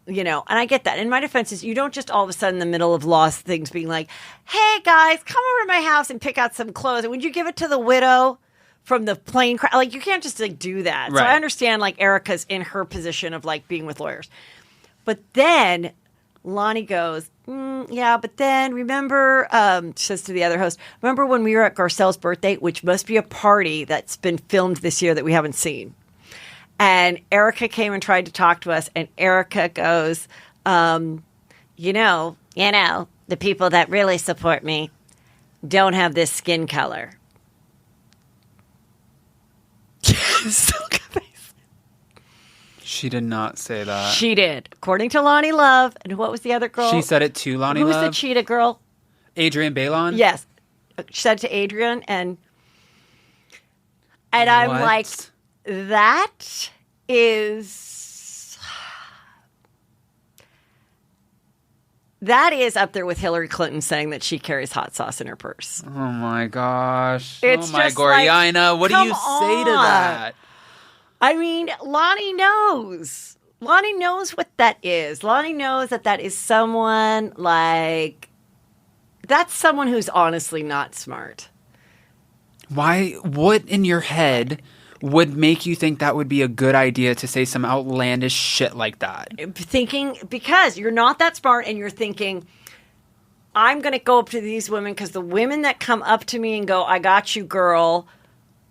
[SPEAKER 2] and I get that. And my defense is you don't just all of a sudden in the middle of lost things being like, hey, guys, come over to my house and pick out some clothes. And would you give it to the widow from the plane crash? Like, you can't just do that. Right. So I understand like Erika's in her position of like being with lawyers. But then Loni goes, yeah, but then remember, says to the other host, remember when we were at Garcelle's birthday, which must be a party that's been filmed this year that we haven't seen. And Erika came and tried to talk to us, and Erika goes, the people that really support me don't have this skin color. So
[SPEAKER 3] she did not say that.
[SPEAKER 2] She did. According to Loni Love. And what was the other girl?
[SPEAKER 3] She said it to Loni Love?
[SPEAKER 2] Who was the cheetah girl?
[SPEAKER 3] Adrienne Bailon?
[SPEAKER 2] Yes. She said it to Adrienne. And I'm like, that is up there with Hillary Clinton saying that she carries hot sauce in her purse.
[SPEAKER 3] Oh, my gosh.
[SPEAKER 2] It's
[SPEAKER 3] my Goriana.
[SPEAKER 2] Like,
[SPEAKER 3] what do you say to that?
[SPEAKER 2] I mean, Loni knows. Loni knows what that is. Loni knows that is someone like... That's someone who's honestly not smart.
[SPEAKER 3] What in your head would make you think that would be a good idea to say some outlandish shit like that?
[SPEAKER 2] Because you're not that smart and you're thinking, I'm going to go up to these women because the women that come up to me and go, I got you, girl,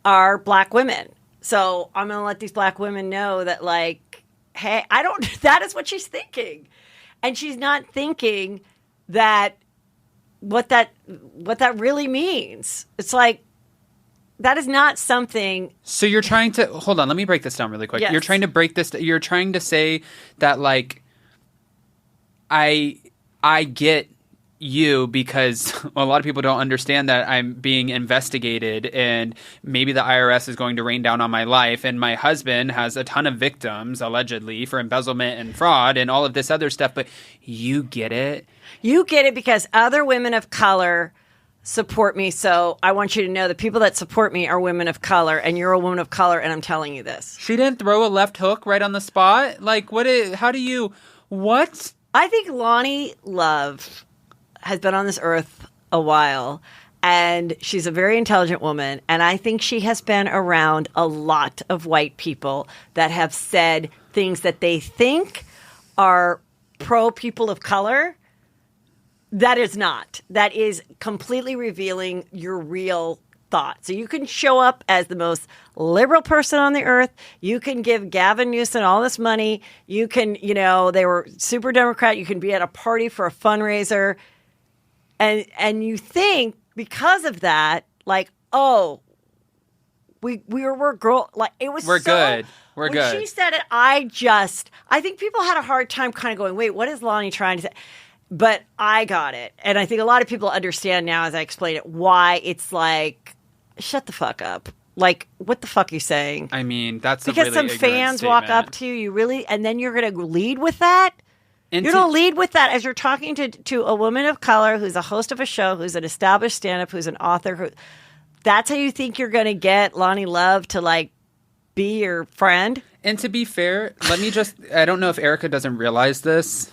[SPEAKER 2] are black women. So I'm going to let these black women know that, like, hey, that is what she's thinking. And she's not thinking that what that really means. It's like, that is not something.
[SPEAKER 3] So you're trying to hold on. Let me break this down really quick.
[SPEAKER 2] Yes.
[SPEAKER 3] You're trying to break this. You're trying to say that, like, I get you because a lot of people don't understand that I'm being investigated and maybe the IRS is going to rain down on my life, and my husband has a ton of victims allegedly for embezzlement and fraud and all of this other stuff. But you get it. You get it because other women of color support me. So I want you to know the people that support me are women of color, and you're a woman of color, and I'm telling you this. She didn't throw a left hook right on the spot? Like, what? What? I think Loni Love has been on this earth a while, and she's a very intelligent woman, and I think she has been around a lot of white people that have said things that they think are pro people of color. That is not. That is completely revealing your real thoughts. So you can show up as the most liberal person on the earth. You can give Gavin Newsom all this money. You can, they were super Democrat. You can be at a party for a fundraiser. And you think because of that, like, oh, we're girl, like it was. We're good. We're good. When she said it, I think people had a hard time kind of going, wait, what is Loni trying to say? But I got it. And I think a lot of people understand now as I explain it why it's like, shut the fuck up. Like, what the fuck are you saying? I mean, that's because some fans walk up to you, really, and then you're going to lead with that? You're going to lead with that as you're talking to a woman of color who's a host of a show, who's an established stand-up, who's an author. That's how you think you're going to get Loni Love to, like, be your friend? And to be fair, I don't know if Erika doesn't realize this.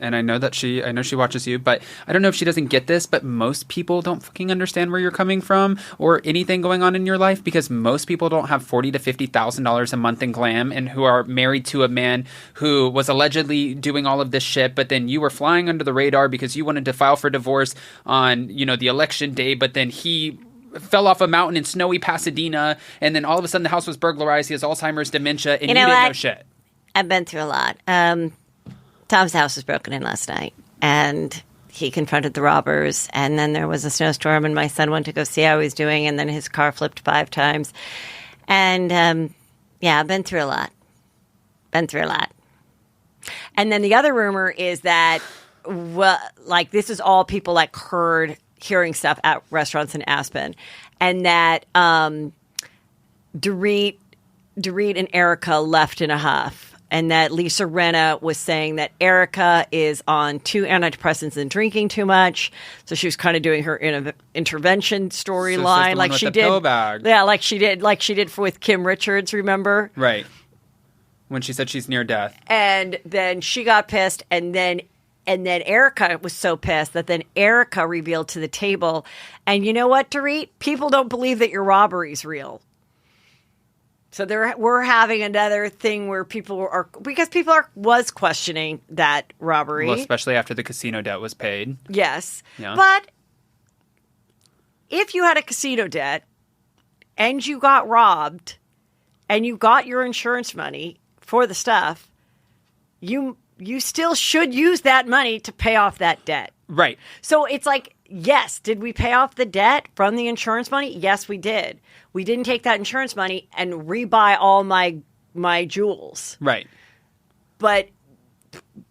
[SPEAKER 3] And I know she watches you, but I don't know if she doesn't get this, but most people don't fucking understand where you're coming from or anything going on in your life, because most people don't have $40,000 to $50,000 a month in glam and who are married to a man who was allegedly doing all of this shit, but then you were flying under the radar because you wanted to file for divorce on, the election day, but then he fell off a mountain in snowy Pasadena, and then all of a sudden the house was burglarized, he has Alzheimer's, dementia, and you didn't know shit. I've been through a lot. Tom's house was broken in last night, and he confronted the robbers, and then there was a snowstorm, and my son went to go see how he was doing, and then his car flipped 5 times. And, I've been through a lot. And then the other rumor is that, this is all people, hearing stuff at restaurants in Aspen, and that Dorit and Erika left in a huff. And that Lisa Rinna was saying that Erika is on 2 antidepressants and drinking too much. So she was kind of doing her intervention storyline, like she did. Pill bag. Yeah, like she did with Kim Richards. Remember? Right. When she said she's near death. And then she got pissed, and then Erika was so pissed that then Erika revealed to the table. And you know what, Dorit? People don't believe that your robbery's real. So we're having another thing where people was questioning that robbery. Well, especially after the casino debt was paid. Yes. Yeah. But if you had a casino debt and you got robbed and you got your insurance money for the stuff, you still should use that money to pay off that debt. Right. So it's like, yes, did we pay off the debt from the insurance money? Yes, we did. We didn't take that insurance money and rebuy all my jewels. Right. But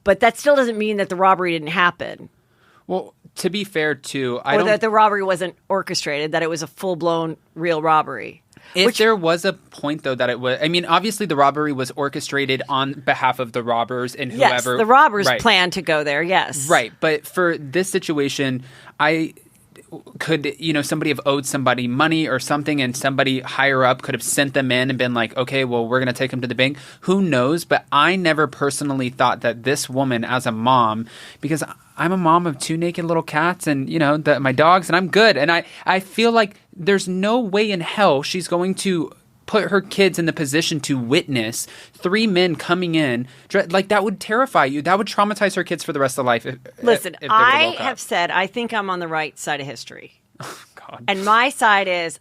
[SPEAKER 3] that still doesn't mean that the robbery didn't happen. Well, to be fair, too, that the robbery wasn't orchestrated, that it was a full-blown real robbery. There was a point, though, that it was... I mean, obviously, the robbery was orchestrated on behalf of the robbers and whoever... Yes, the robbers planned to go there, yes. Right, but for this situation, could somebody have owed somebody money or something, and somebody higher up could have sent them in and been like, okay, well, we're going to take them to the bank. Who knows? But I never personally thought that this woman, as a mom, because I'm a mom of 2 naked little cats and, my dogs, and I'm good. And I feel like there's no way in hell she's going to put her kids in the position to witness 3 men coming in. Like, that would terrify you. That would traumatize her kids for the rest of life.
[SPEAKER 2] Listen,
[SPEAKER 3] if they
[SPEAKER 2] I
[SPEAKER 3] woke up.
[SPEAKER 2] have said I think I'm on the right side of history.
[SPEAKER 3] Oh, God.
[SPEAKER 2] And my side is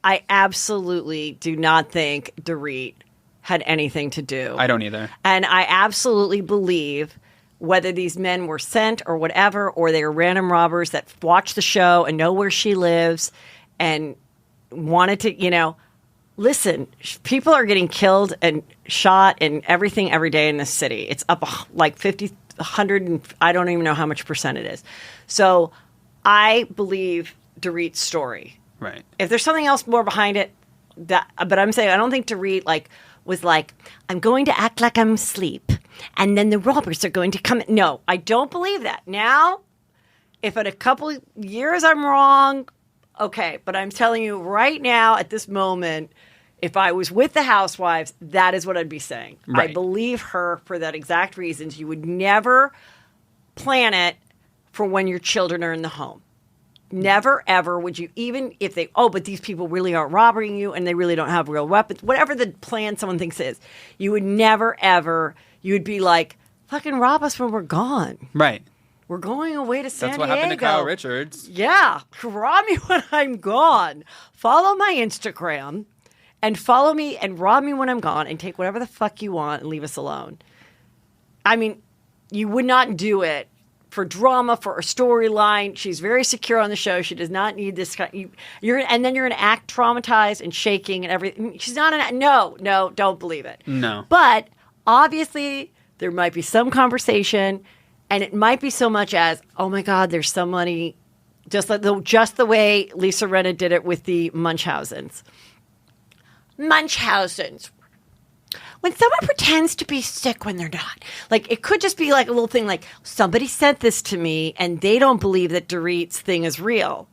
[SPEAKER 2] I absolutely do not think Dorit had anything to do.
[SPEAKER 3] I don't either.
[SPEAKER 2] And I absolutely believe whether these men were sent or whatever, or they were random robbers that watch the show and know where she lives and wanted to, listen, people are getting killed and shot and everything every day in this city. It's up like 50, 100, and I don't even know how much percent it is. So I believe Dorit's story.
[SPEAKER 3] Right.
[SPEAKER 2] If there's something else more behind it, but I'm saying I don't think Dorit was like, I'm going to act like I'm asleep and then the robbers are going to come. No, I don't believe that. Now, if in a couple years I'm wrong, okay, but I'm telling you right now at this moment, if I was with the Housewives, that is what I'd be saying.
[SPEAKER 3] Right.
[SPEAKER 2] I believe her for that exact reason. You would never plan it for when your children are in the home. Never, ever would you, even if but these people really aren't robbing you and they really don't have real weapons, whatever the plan someone thinks is, you would never, ever, you would be like, fucking rob us when we're gone.
[SPEAKER 3] Right.
[SPEAKER 2] We're going away to San Diego.
[SPEAKER 3] That's what happened to Kyle Richards.
[SPEAKER 2] Yeah. Rob me when I'm gone. Follow my Instagram and follow me and rob me when I'm gone and take whatever the fuck you want and leave us alone. I mean, you would not do it for drama, for a storyline. She's very secure on the show. She does not need this kind. And then you're going to act traumatized and shaking and everything. She's not no, don't believe it.
[SPEAKER 3] No.
[SPEAKER 2] But obviously there might be some conversation. And it might be so much as, oh my God, there's somebody, just the way Lisa Rinna did it with the Munchausens. Munchausens. When someone pretends to be sick when they're not. Like, it could just be like a little thing like, somebody sent this to me and they don't believe that Dorit's thing is real.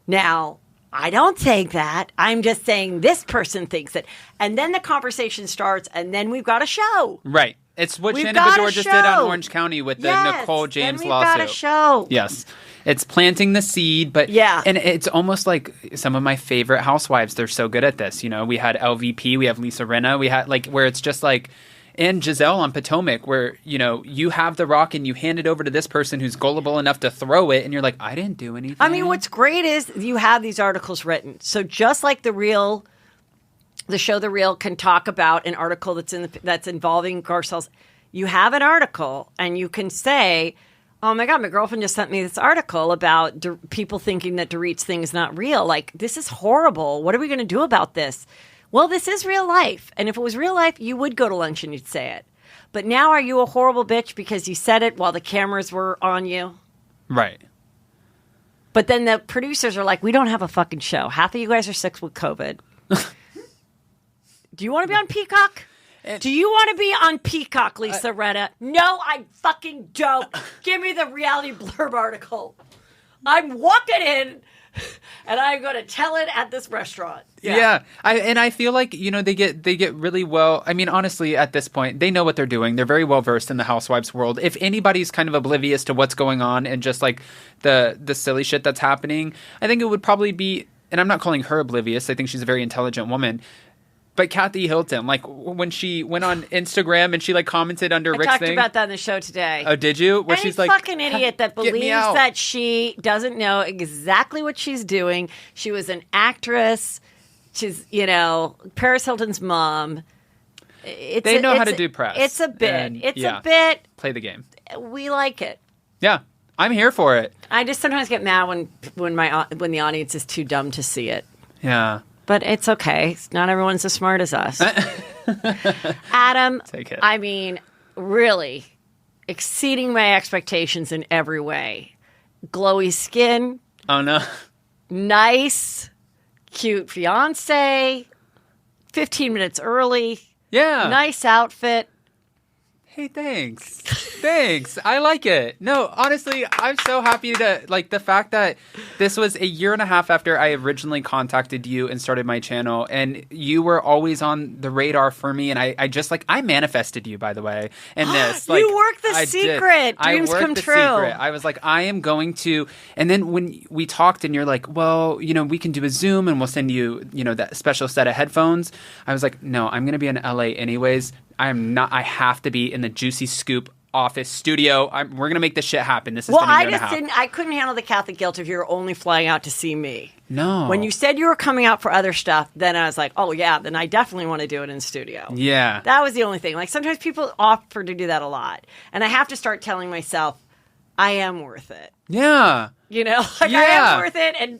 [SPEAKER 2] Now, I don't think that. I'm just saying this person thinks it. And then the conversation starts and then we've got a show.
[SPEAKER 3] Right. It's what
[SPEAKER 2] We've
[SPEAKER 3] Shannon
[SPEAKER 2] got a
[SPEAKER 3] Bedore just did on
[SPEAKER 2] show.
[SPEAKER 3] Orange County with the
[SPEAKER 2] Yes,
[SPEAKER 3] Nicole James
[SPEAKER 2] then we've
[SPEAKER 3] lawsuit.
[SPEAKER 2] got a show.
[SPEAKER 3] Yes. It's planting the seed, but
[SPEAKER 2] Yeah.
[SPEAKER 3] and it's almost like some of my favorite housewives. They're so good at this. We had LVP, we have Lisa Rinna, we had where it's just like, and Giselle on Potomac, where you have the rock and you hand it over to this person who's gullible enough to throw it, and you're like, I didn't do anything.
[SPEAKER 2] I mean, what's great is you have these articles written. So just like the show The Real can talk about an article that's involving Garcelle's. You have an article and you can say, oh my God, my girlfriend just sent me this article about people thinking that Dorit's thing is not real. Like, this is horrible. What are we going to do about this? Well, this is real life. And if it was real life, you would go to lunch and you'd say it. But now are you a horrible bitch because you said it while the cameras were on you?
[SPEAKER 3] Right.
[SPEAKER 2] But then the producers are like, we don't have a fucking show. Half of you guys are sick with COVID. Do you want to be on Peacock? Do you want to be on Peacock, Lisa Rinna? No, I fucking don't. Give me the reality blurb article. I'm walking in, and I'm going to tell it at this restaurant.
[SPEAKER 3] Yeah. I feel like, they get really well. I mean, honestly, at this point, they know what they're doing. They're very well versed in the housewives world. If anybody's kind of oblivious to what's going on and just like the silly shit that's happening, I think it would probably be, and I'm not calling her oblivious. I think she's a very intelligent woman. But Kathy Hilton, like when she went on Instagram and she like commented under Rick's
[SPEAKER 2] I
[SPEAKER 3] thing.
[SPEAKER 2] talked about that in the show today.
[SPEAKER 3] Oh, did you? Where
[SPEAKER 2] Any
[SPEAKER 3] she's like,
[SPEAKER 2] fucking idiot that
[SPEAKER 3] "Get me
[SPEAKER 2] believes
[SPEAKER 3] out."
[SPEAKER 2] that she doesn't know exactly what she's doing. She was an actress. She's, Paris Hilton's mom.
[SPEAKER 3] They know how to do press.
[SPEAKER 2] It's a bit.
[SPEAKER 3] And,
[SPEAKER 2] It's
[SPEAKER 3] yeah,
[SPEAKER 2] a bit.
[SPEAKER 3] play the game.
[SPEAKER 2] We like it.
[SPEAKER 3] Yeah, I'm here for it.
[SPEAKER 2] I just sometimes get mad when the audience is too dumb to see it.
[SPEAKER 3] Yeah.
[SPEAKER 2] But it's okay. Not everyone's as smart as us. Adam,
[SPEAKER 3] Take it.
[SPEAKER 2] I mean, really exceeding my expectations in every way. Glowy skin,
[SPEAKER 3] Oh, no.
[SPEAKER 2] nice, cute fiance, 15 minutes early,
[SPEAKER 3] Yeah.
[SPEAKER 2] nice outfit.
[SPEAKER 3] Hey, thanks. Thanks. I like it. No, honestly, I'm so happy to, like, the fact that this was a year and a half after I originally contacted you and started my channel, and you were always on the radar for me, and I just, like, I manifested you, by the way, in this. Like,
[SPEAKER 2] you worked the secret. Dreams come true.
[SPEAKER 3] I was like, I am going to, and then when we talked and you're like, well, you know, we can do a Zoom and we'll send you, you know, that special set of headphones. I was like, no, I'm going to be in LA anyways. I have to be in the Juicy Scoop office studio. We're gonna make this shit happen. This is been a year and a half.
[SPEAKER 2] I couldn't handle the Catholic guilt if you were only flying out to see me.
[SPEAKER 3] No.
[SPEAKER 2] When you said you were coming out for other stuff, then I was like, oh yeah, then I definitely want to do it in studio.
[SPEAKER 3] Yeah.
[SPEAKER 2] That was the only thing. Like sometimes people offer to do that a lot, and I have to start telling myself, I am worth it.
[SPEAKER 3] Yeah.
[SPEAKER 2] You know, like I am worth it, and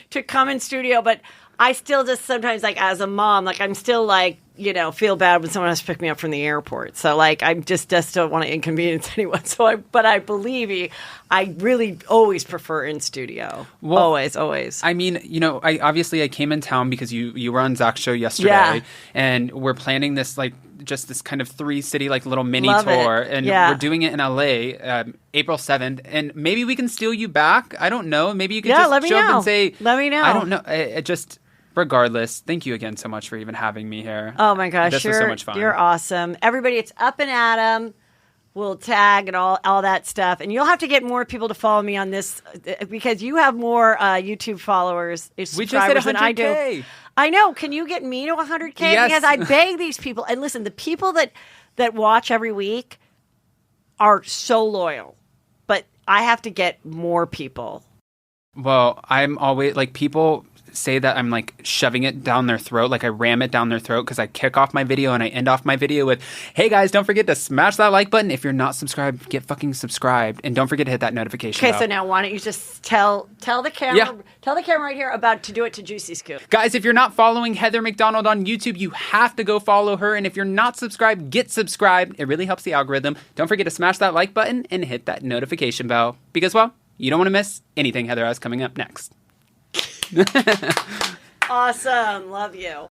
[SPEAKER 2] to come in studio, but I still just sometimes, like, as a mom, like, I'm still, like, you know, feel bad when someone has to pick me up from the airport. So, like, I just don't want to inconvenience anyone. But I believe you, I really always prefer in studio. Well, always.
[SPEAKER 3] I mean, you know, I came in town because you were on Zach's show yesterday, and we're planning this, like, just this kind of 3-city, like, little mini tour. And we're doing it in LA, April 7th. And maybe we can steal you back. I don't know. Maybe you can just show up and say,
[SPEAKER 2] let me know.
[SPEAKER 3] I don't know. It just... Regardless, thank you again so much for even having me here.
[SPEAKER 2] Oh my gosh,
[SPEAKER 3] this was so much fun.
[SPEAKER 2] You're awesome. Everybody, it's Up and Adam. We'll tag and all that stuff. And you'll have to get more people to follow me on this because you have more YouTube followers, subscribers than I do. I know. Can you get me to 100K?
[SPEAKER 3] Yes.
[SPEAKER 2] Because I beg these people. And listen, the people that watch every week are so loyal. But I have to get more people.
[SPEAKER 3] Well, I'm always, like, people say that I'm, like, shoving it down their throat, like I ram it down their throat because I kick off my video and I end off my video with, hey guys, don't forget to smash that like button. If you're not subscribed, get fucking subscribed, and don't forget to hit that notification bell.
[SPEAKER 2] Okay, so now why don't you just tell the camera tell the camera right here about to do it to Juicy Scoop.
[SPEAKER 3] Guys, if you're not following Heather McDonald on YouTube, you have to go follow her, and if you're not subscribed, get subscribed. It really helps the algorithm. Don't forget to smash that like button and hit that notification bell because, well, you don't want to miss anything Heather has coming up next.
[SPEAKER 2] Awesome. Love you.